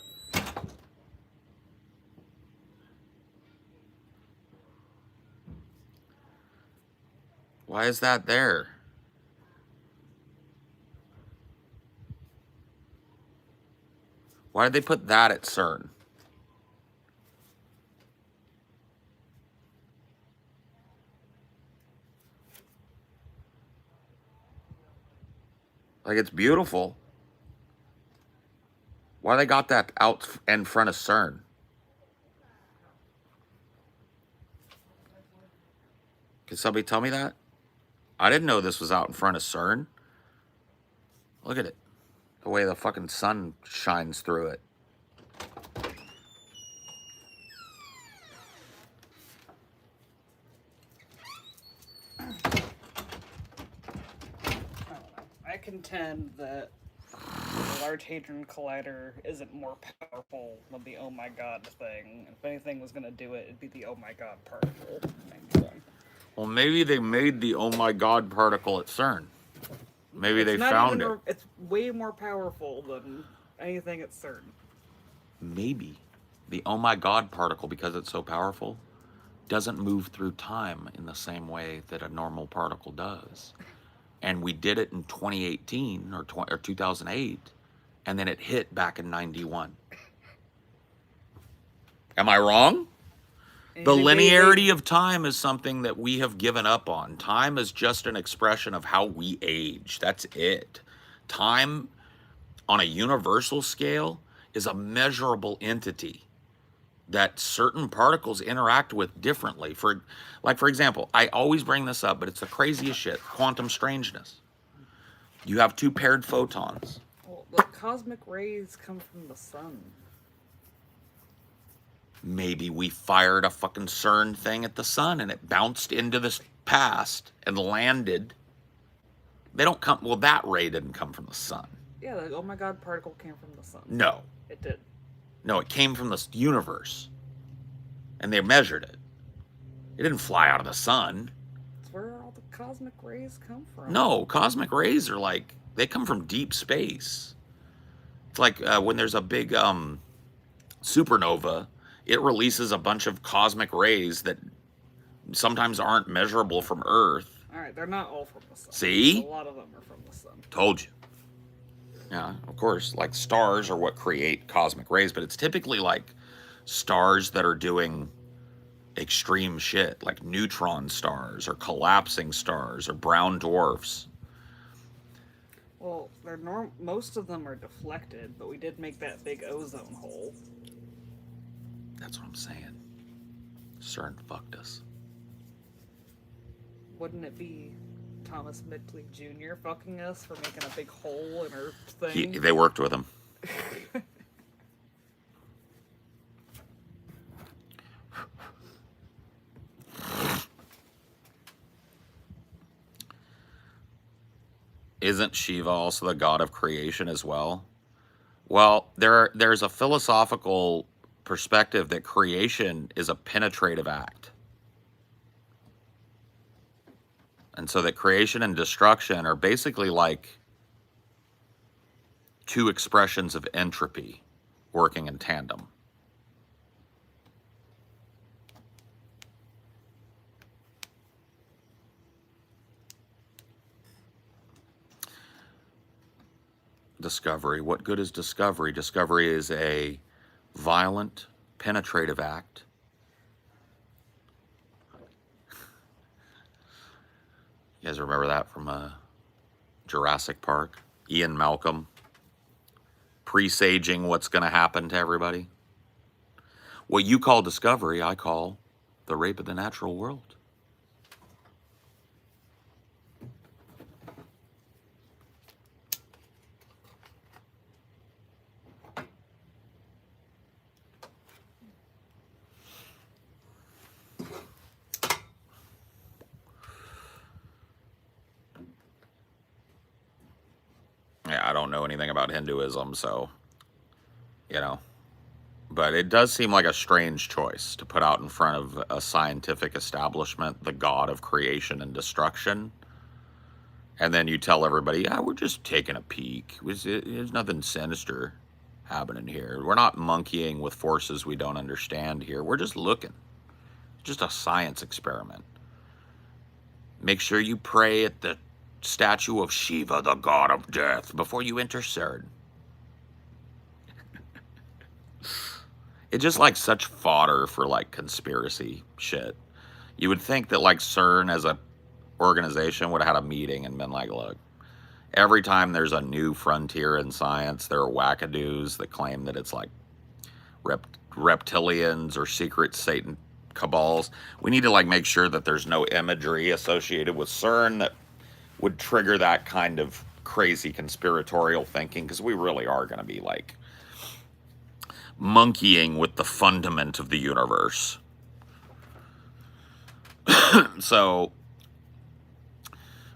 Why is that there? Why did they put that at CERN? Like, it's beautiful. Why they got that out in front of CERN? Can somebody tell me that? I didn't know this was out in front of CERN. Look at it. The way the fucking sun shines through it. I contend that the Large Hadron Collider isn't more powerful than the oh my god thing. If anything was going to do it, it'd be the oh my god particle. Well, maybe they made the oh my god particle at CERN. Maybe they found it. It's way more powerful than anything at CERN. Maybe the oh my god particle, because it's so powerful, doesn't move through time in the same way that a normal particle does. And we did it in 2018 or 2008, and then it hit back in 91. Am I wrong? The linearity of time is something that we have given up on. Time is just an expression of how we age. That's it. Time on a universal scale is a measurable entity that certain particles interact with differently. For example, I always bring this up, but it's the craziest shit. Quantum strangeness. You have two paired photons. Well, the cosmic rays come from the sun. Maybe we fired a fucking CERN thing at the sun and it bounced into this past and landed. They don't come, well, that ray didn't come from the sun. Yeah, the oh my god particle came from the sun. No. It did. No, it came from the universe. And they measured it. It didn't fly out of the sun. That's where all the cosmic rays come from? No, cosmic rays are like, they come from deep space. It's like when there's a big supernova, it releases a bunch of cosmic rays that sometimes aren't measurable from Earth. All right, they're not all from the sun. See? A lot of them are from the sun. Told you. Yeah, of course, like stars are what create cosmic rays, but it's typically like stars that are doing extreme shit, like neutron stars or collapsing stars or brown dwarfs. Well, most of them are deflected, but we did make that big ozone hole. That's what I'm saying. CERN fucked us. Wouldn't it be Thomas Midgley Jr. fucking us for making a big hole in Earth thing? They worked with him. Isn't Shiva also the god of creation as well? Well, there's a philosophical perspective that creation is a penetrative act. And so that creation and destruction are basically like two expressions of entropy working in tandem. Discovery. What good is discovery? Discovery is a violent, penetrative act. You guys remember that from Jurassic Park? Ian Malcolm presaging what's going to happen to everybody. What you call discovery, I call the rape of the natural world. Yeah, I don't know anything about Hinduism, so, you know. But it does seem like a strange choice to put out in front of a scientific establishment, the god of creation and destruction. And then you tell everybody, yeah, we're just taking a peek. There's nothing sinister happening here. We're not monkeying with forces we don't understand here. We're just looking. Just a science experiment. Make sure you pray at the statue of Shiva, the god of death, before you enter CERN. It's just like such fodder for like conspiracy shit. You would think that like CERN as a organization would have had a meeting and been like, look, every time there's a new frontier in science, there are wackadoos that claim that it's like reptilians or secret Satan cabals. We need to like make sure that there's no imagery associated with CERN that would trigger that kind of crazy conspiratorial thinking, because we really are going to be like monkeying with the fundament of the universe. So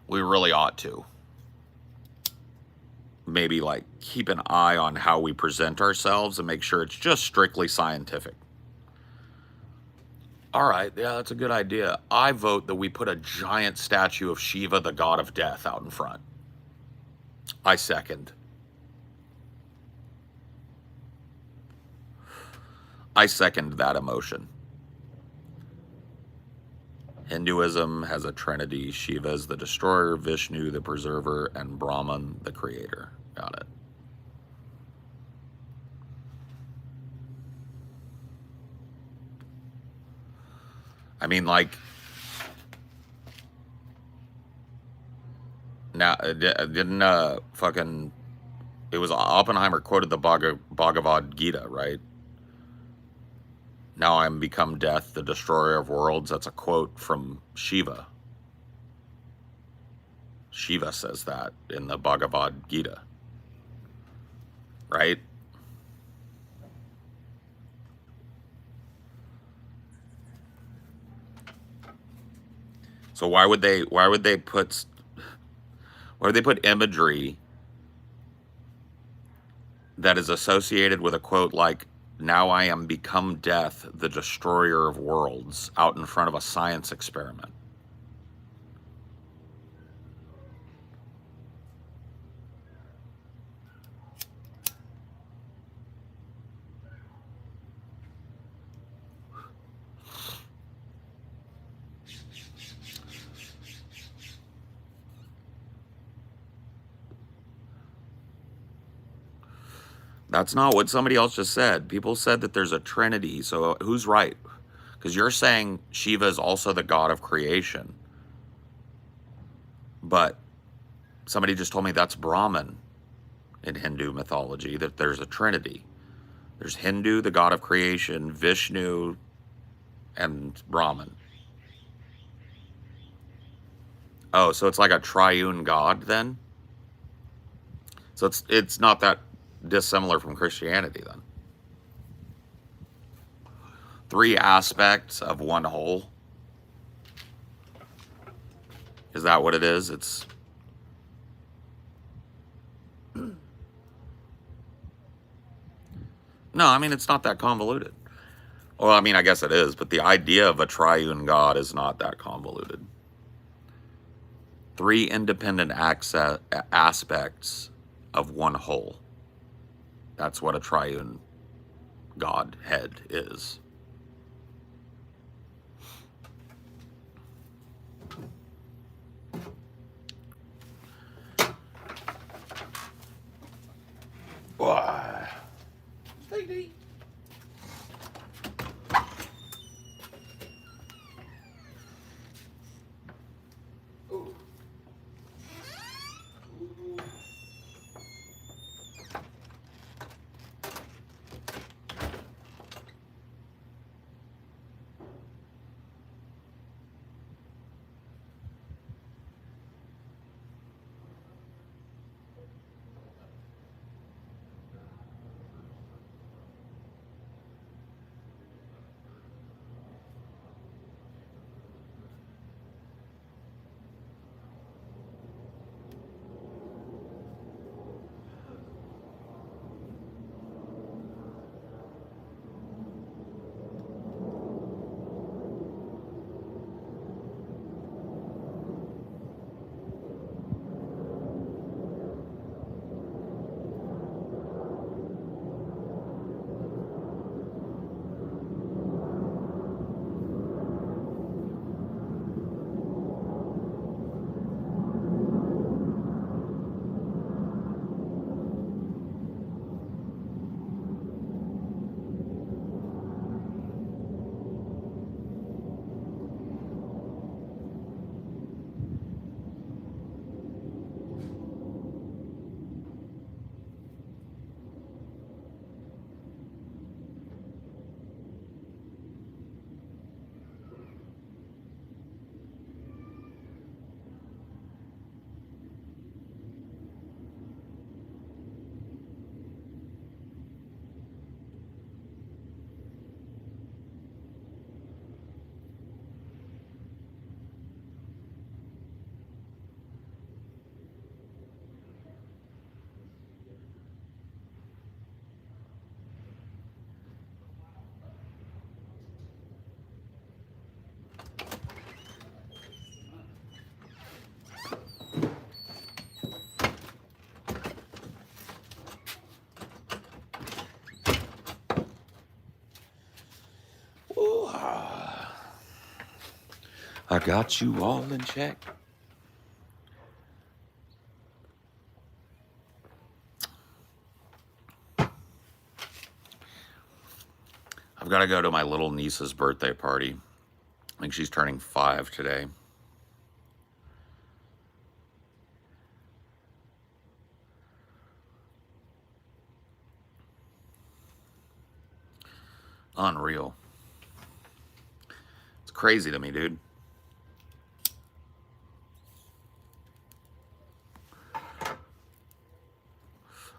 we really ought to maybe like keep an eye on how we present ourselves and make sure it's just strictly scientific. All right, yeah, that's a good idea. I vote that we put a giant statue of Shiva, the god of death, out in front. I second. I second that emotion. Hinduism has a trinity. Shiva is the destroyer, Vishnu the preserver, and Brahman the creator. Got it. I mean, like, now, didn't fucking, it was Oppenheimer quoted the Bhagavad Gita, right? Now I am become death, the destroyer of worlds. That's a quote from Shiva. Shiva says that in the Bhagavad Gita, right? So why would they put imagery that is associated with a quote like, now I am become death, the destroyer of worlds, out in front of a science experiment? That's not what somebody else just said. People said that there's a trinity. So who's right? Because you're saying Shiva is also the god of creation. But somebody just told me that's Brahman in Hindu mythology, that there's a trinity. There's Hindu, the god of creation, Vishnu, and Brahman. Oh, so it's like a triune god then? So it's not that dissimilar from Christianity then. Three aspects of one whole. Is that what it is? It's no, I mean it's not that convoluted. Well, I mean I guess it is, but the idea of a triune God is not that convoluted. Three independent aspects of one whole. That's what a triune Godhead is. Why? Stay deep. Ooh. I got you all in check. I've got to go to my little niece's birthday party. I think she's turning 5 today. Unreal. It's crazy to me, dude.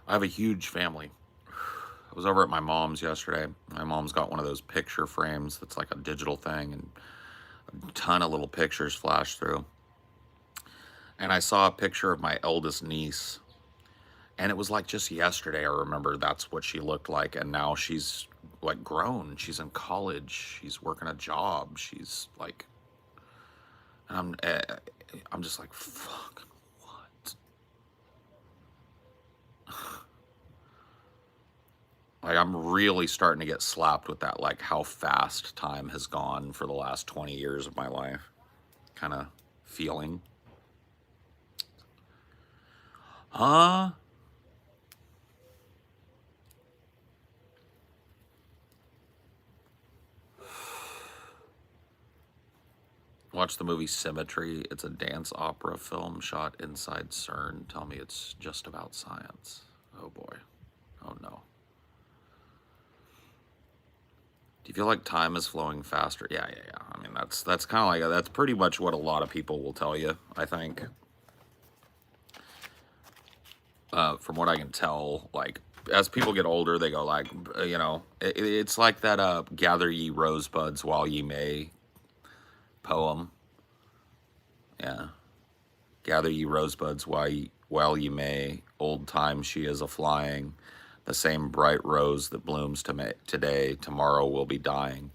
I have a huge family. I was over at my mom's yesterday. My mom's got one of those picture frames that's like a digital thing, and a ton of little pictures flash through. And I saw a picture of my eldest niece, and it was like just yesterday. I remember that's what she looked like, and now she's like grown. She's in college. She's working a job. She's like, I'm just like, fuck, what? Like I'm really starting to get slapped with that, like how fast time has gone for the last 20 years of my life, kind of feeling. Huh? Watch the movie Symmetry. It's a dance opera film shot inside CERN. Tell me it's just about science. Oh boy. Oh no. Do you feel like time is flowing faster? Yeah. I mean, that's kind of like, that's pretty much what a lot of people will tell you, I think. From what I can tell, like, as people get older, they go like, you know, it's like that "Gather ye rosebuds while ye may" poem. Yeah. Gather ye rosebuds while ye may. Old time she is a flying. The same bright rose that blooms today, tomorrow will be dying.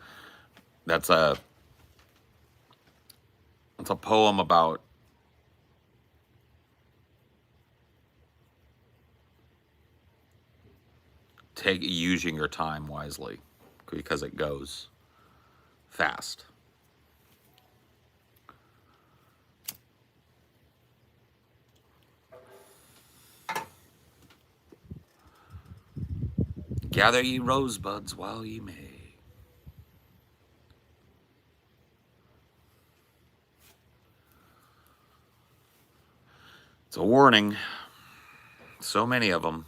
That's a poem about using your time wisely, because it goes fast. Gather ye rosebuds while ye may. It's a warning. So many of them.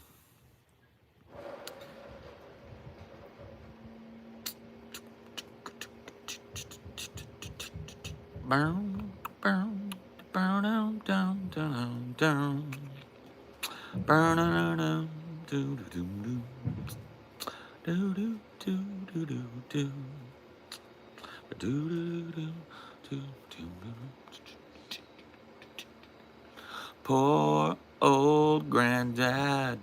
Burn, burn, burn down, down, down, down. Burn down, down, do do do do do do do do do do do do do do. Poor old granddad,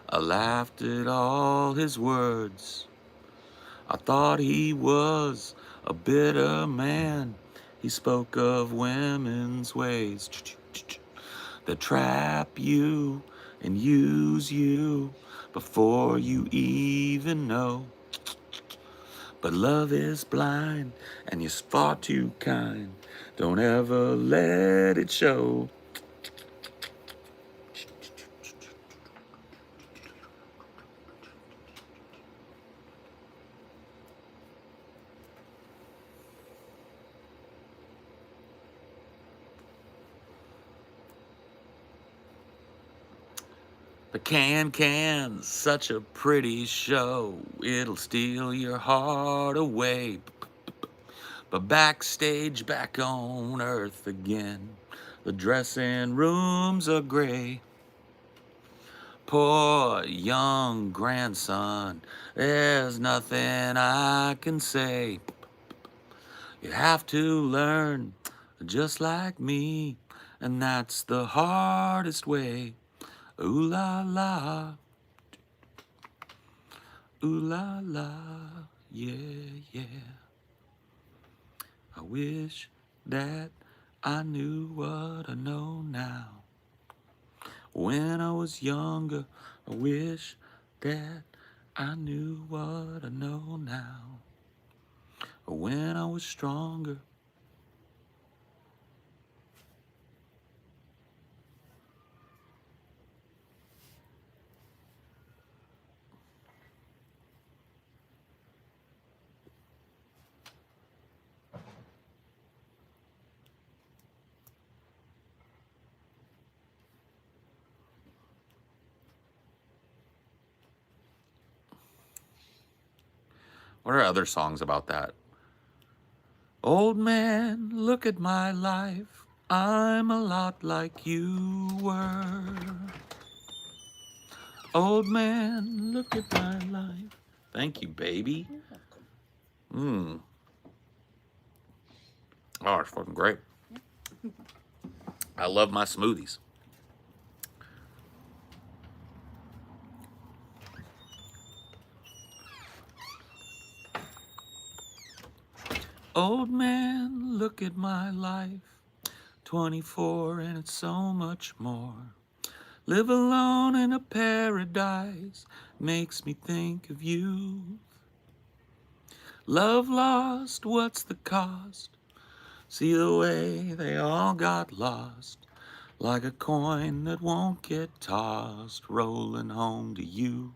I laughed at all his words. I thought he was a bitter man. He spoke of women's ways that trap you and use you before you even know. But love is blind and you're far too kind. Don't ever let it show. The can, such a pretty show. It'll steal your heart away. But backstage, back on Earth again, the dressing rooms are gray. Poor young grandson, there's nothing I can say. You have to learn just like me, and that's the hardest way. Ooh la la, ooh la la, yeah. I wish that I knew what I know now. When I was younger, I wish that I knew what I know now. When I was stronger. What are other songs about that? Old man, look at my life. I'm a lot like you were. Old man, look at my life. Thank you, baby. Oh, it's fucking great. I love my smoothies. Old man, look at my life. 24 and it's so much more. Live alone in a paradise makes me think of you. Love lost, what's the cost? See the way they all got lost, like a coin that won't get tossed, rolling home to you.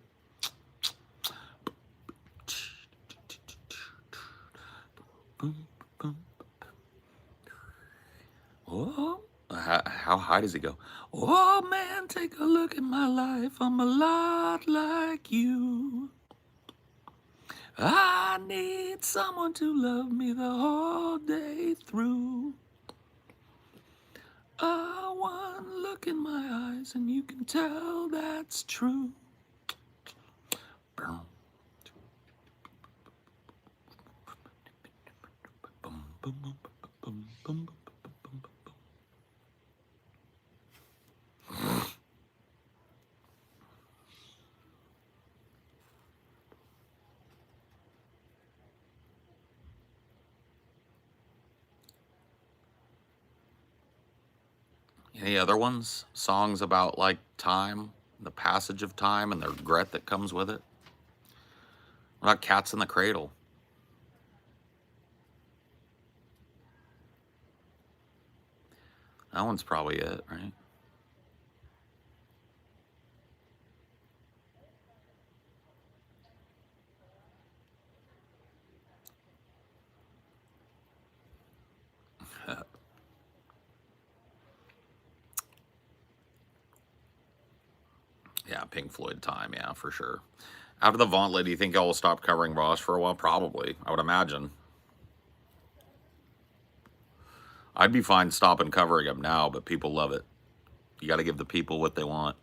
Oh, how high does he go? Oh man, take a look at my life. I'm a lot like you. I need someone to love me the whole day through. One look in my eyes and you can tell that's true. Boom, boom, boom, boom, boom, boom, boom. Any other ones? Songs about like time, the passage of time, and the regret that comes with it? What about Cats in the Cradle? That one's probably it, right? Yeah, Pink Floyd Time, yeah, for sure. After the Gauntlet, do you think y'all will stop covering Ross for a while? Probably, I would imagine. I'd be fine stopping covering him now, but people love it. You got to give the people what they want.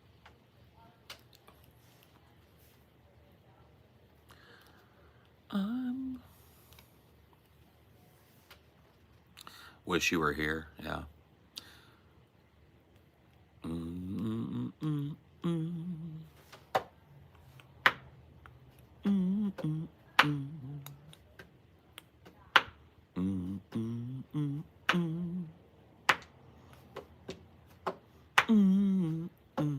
Wish you were here, yeah. Mm, mm, mm, mm, mm, mm. Mm, mm, mm, mm. Mm, mm.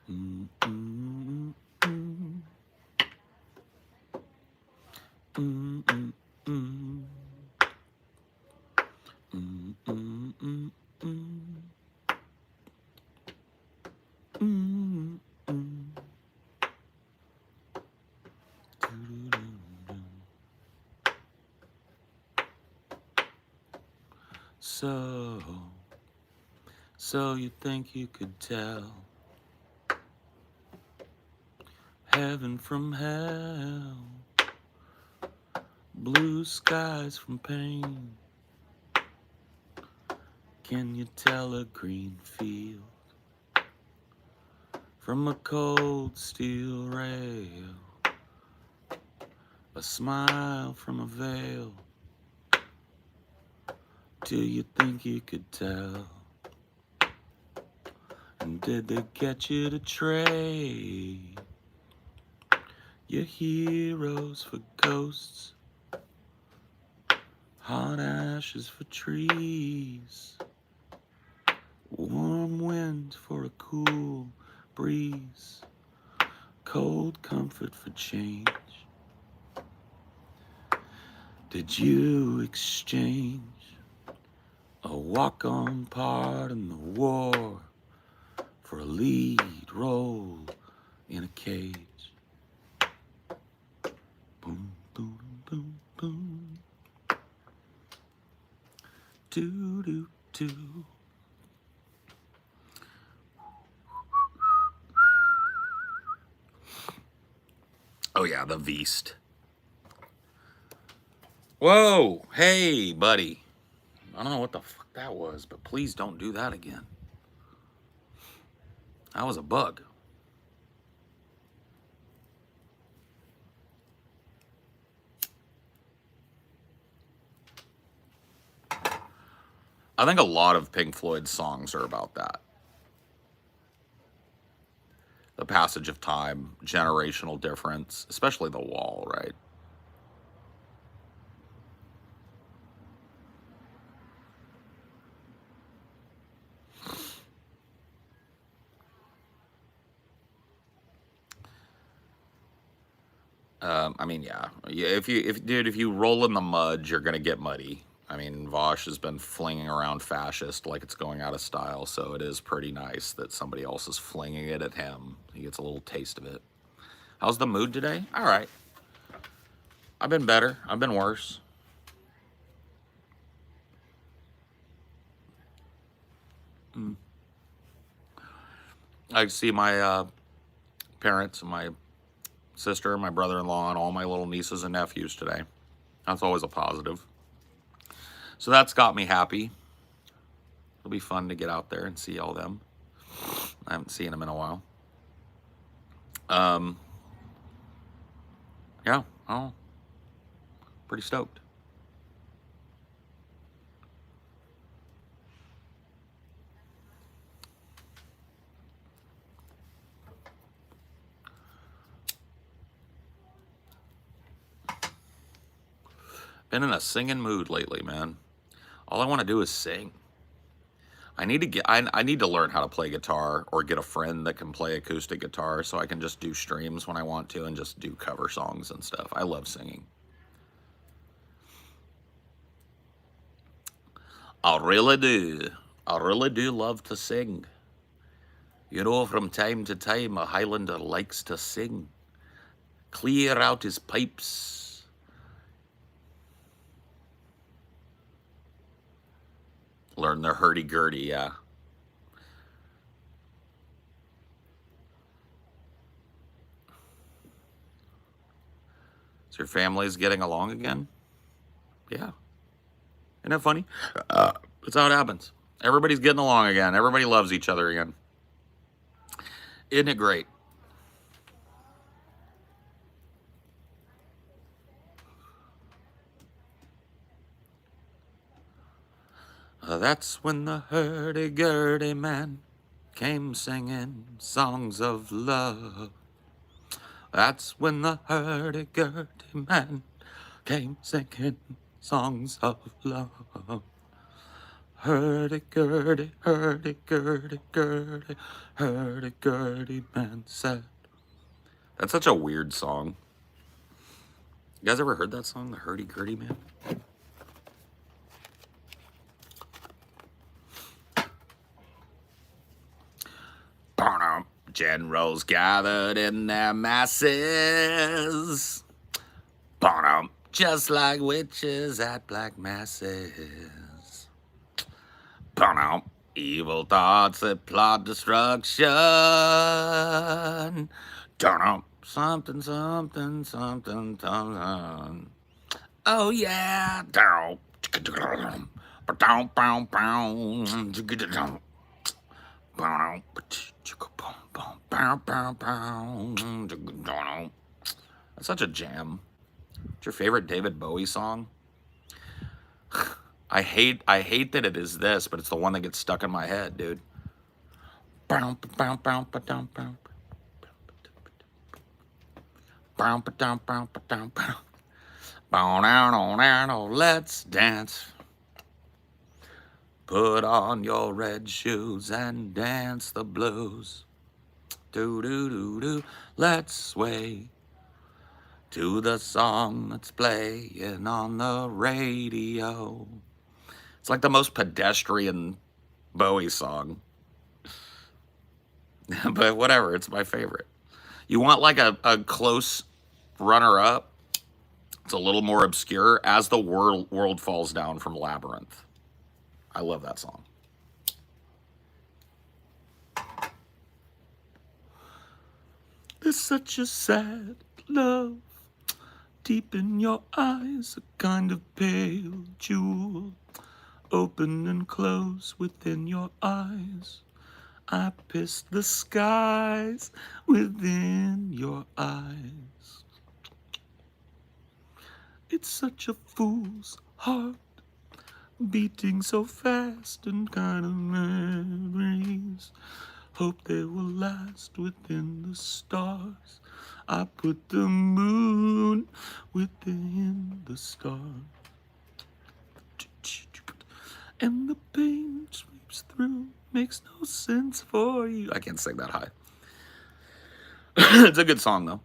Mm, mm, mm. Mm, mm, mm. Mm, mm, mm, mm. Mm, mm. Doo-doo-doo-doo. So you think you could tell heaven from hell, blue skies from pain? Can you tell a green field from a cold steel rail? A smile from a veil. Do you think you could tell? And did they get you to trade your heroes for ghosts, hot ashes for trees, warm wind for a cool breeze, cold comfort for change? Did you exchange a walk-on part in the war for a lead role in a cage? Boom, boom, boom, boom. Doo, doo, doo. Oh yeah, the Beast. Whoa, hey, buddy. I don't know what the fuck that was, but please don't do that again. That was a bug. I think a lot of Pink Floyd's songs are about that. The passage of time, generational difference, especially The Wall, right? I mean, yeah. If you roll in the mud, you're gonna get muddy. I mean, Vosh has been flinging around fascist like it's going out of style, so it is pretty nice that somebody else is flinging it at him. He gets a little taste of it. How's the mood today? All right. I've been better. I've been worse. I see my parents and my sister and my brother-in-law and all my little nieces and nephews today. That's always a positive. So that's got me happy. It'll be fun to get out there and see all them. I haven't seen them in a while. Yeah, oh, pretty stoked. Been in a singing mood lately, man. All I want to do is sing. I need to learn how to play guitar or get a friend that can play acoustic guitar so I can just do streams when I want to and just do cover songs and stuff. I love singing. I really do. I really do love to sing. You know, from time to time, a Highlander likes to sing. Clear out his pipes. Learn the hurdy-gurdy, yeah. So your family's getting along again? Yeah. Isn't that funny? That's how it happens. Everybody's getting along again. Everybody loves each other again. Isn't it great? That's when the hurdy-gurdy man came singing songs of love. That's when the hurdy-gurdy man came singing songs of love. Hurdy-gurdy, hurdy-gurdy, gurdy, hurdy-gurdy man said. That's such a weird song. You guys ever heard that song, the hurdy-gurdy man? Generals gathered in their masses. Just like witches at black masses. Evil thoughts that plot destruction. Something, something, something, something. Oh yeah. That's such a jam. What's your favorite David Bowie song? I hate that it is this, but it's the one that gets stuck in my head, dude. Let's dance. Put on your red shoes and dance the blues. Do do do do. Let's sway to the song that's playing on the radio. It's like the most pedestrian Bowie song. But whatever, it's my favorite. You want like a close runner-up? It's a little more obscure. As the world falls down from Labyrinth. I love that song. There's such a sad love deep in your eyes, a kind of pale jewel, open and close within your eyes. I pissed the skies within your eyes. It's such a fool's heart, beating so fast and kind of memories. Hope they will last within the stars. I put the moon within the stars. And the pain sweeps through, makes no sense for you. I can't sing that high. It's a good song, though.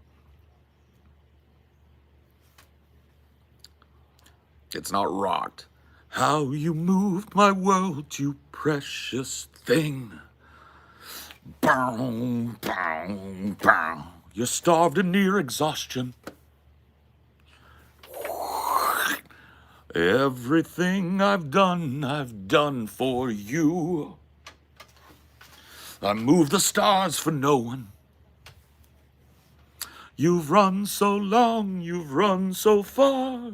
It's not rocked. How you moved my world, you precious thing. Bow, bow, bow. You're starved and near exhaustion. Everything I've done for you. I move the stars for no one. You've run so long, you've run so far.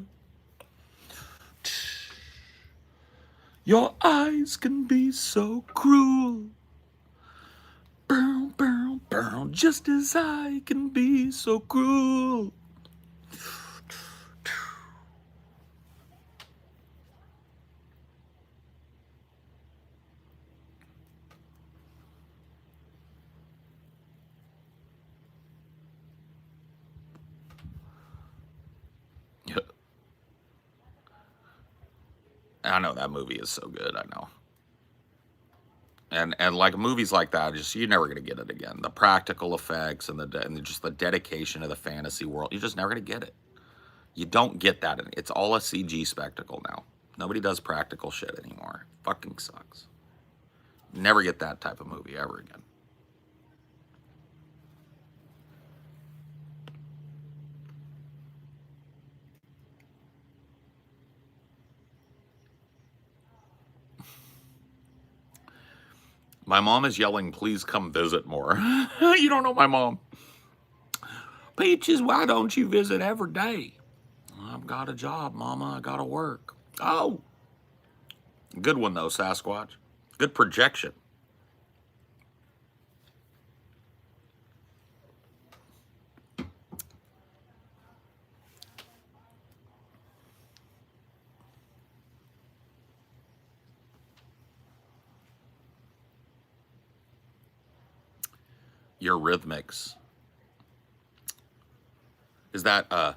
Your eyes can be so cruel. Burn, burn, burn, just as I can be so cruel. I know that movie is so good. I know. And like movies like that, just you're never gonna get it again. The practical effects and and just the dedication of the fantasy world, you're just never gonna get it. You don't get that. It's all a CG spectacle now. Nobody does practical shit anymore. Fucking sucks. Never get that type of movie ever again. My mom is yelling, please come visit more. You don't know my mom. Peaches, why don't you visit every day? I've got a job, Mama. I gotta work. Oh. Good one, though, Sasquatch. Good projection. Your rhythmics. Is that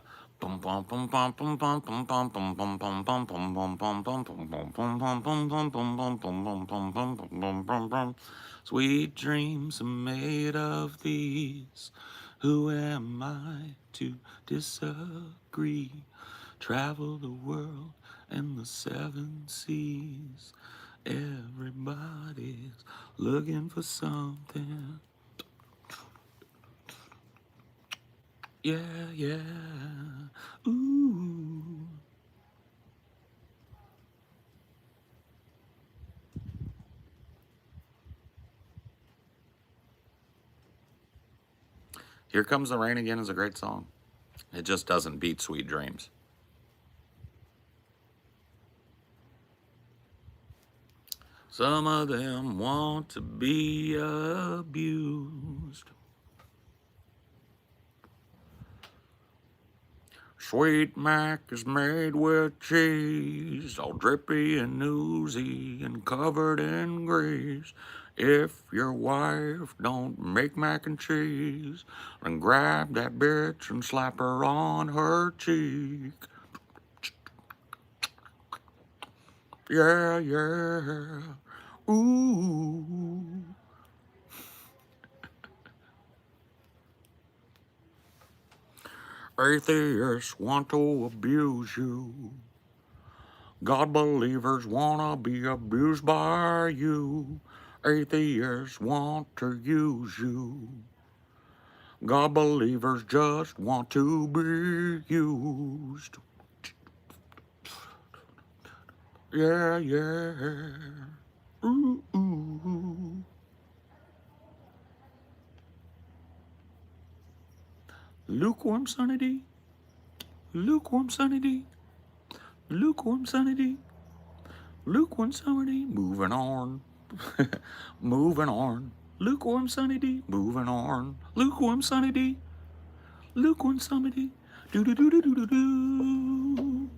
sweet dreams are made of these. Who am I to disagree? Travel the world and the seven seas. Everybody's looking for something. Yeah, yeah. Ooh. Here Comes the Rain Again is a great song. It just doesn't beat Sweet Dreams. Some of them want to be abused. Sweet Mac is made with cheese, all drippy and oozy and covered in grease. If your wife don't make mac and cheese, then grab that bitch and slap her on her cheek. Yeah, yeah. Ooh. Atheists want to abuse you. God believers wanna be abused by you. Atheists want to use you. God believers just want to be used. Yeah, yeah. Ooh, ooh. Lukewarm Sunny. Lukewarm Sunny. Lukewarm Sunny. Lukewarm Sunny. Moving on. Moving on. Lukewarm Sunny D. Moving on. Lukewarm Sunny D. Lukewarm Sunny D. Do do do do do do do.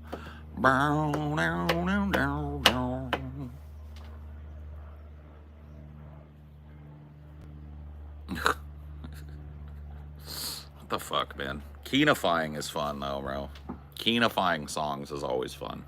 Bow down down down down. What the fuck, man? Keenifying is fun though, bro. Keenifying songs is always fun.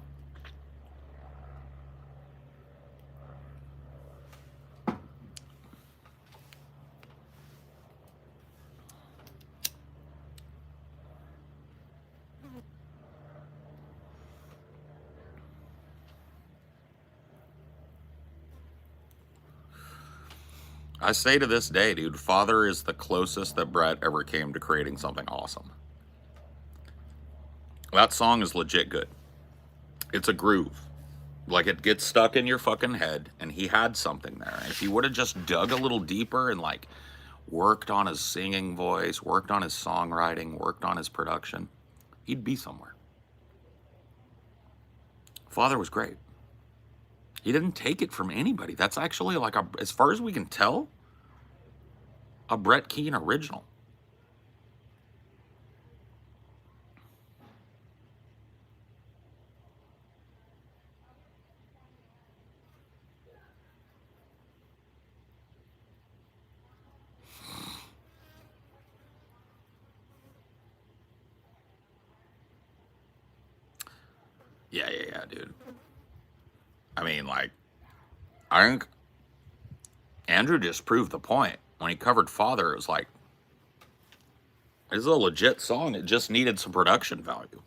I say to this day, dude, Father is the closest that Brett ever came to creating something awesome. That song is legit good. It's a groove. Like it gets stuck in your fucking head, and he had something there. And if he would have just dug a little deeper and like worked on his singing voice, worked on his songwriting, worked on his production, he'd be somewhere. Father was great. He didn't take it from anybody. That's actually like a, as far as we can tell, a Brett Keane original. Yeah, dude. I mean, like, I think Andrew just proved the point. When he covered Father, it was like, this is a legit song. It just needed some production value.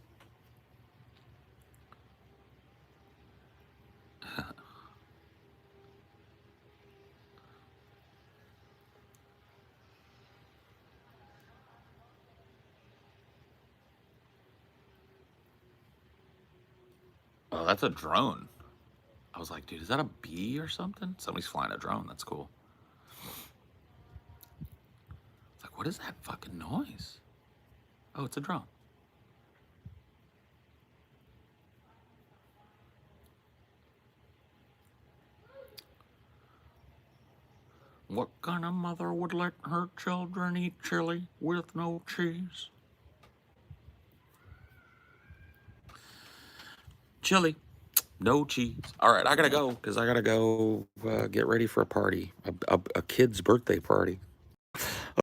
Oh, that's a drone. I was like, dude, is that a bee or something? Somebody's flying a drone. That's cool. It's like, what is that fucking noise? Oh, it's a drone. What kind of mother would let her children eat chili with no cheese? Chili, no cheese. All right, I gotta go because I gotta go get ready for a party, a kid's birthday party.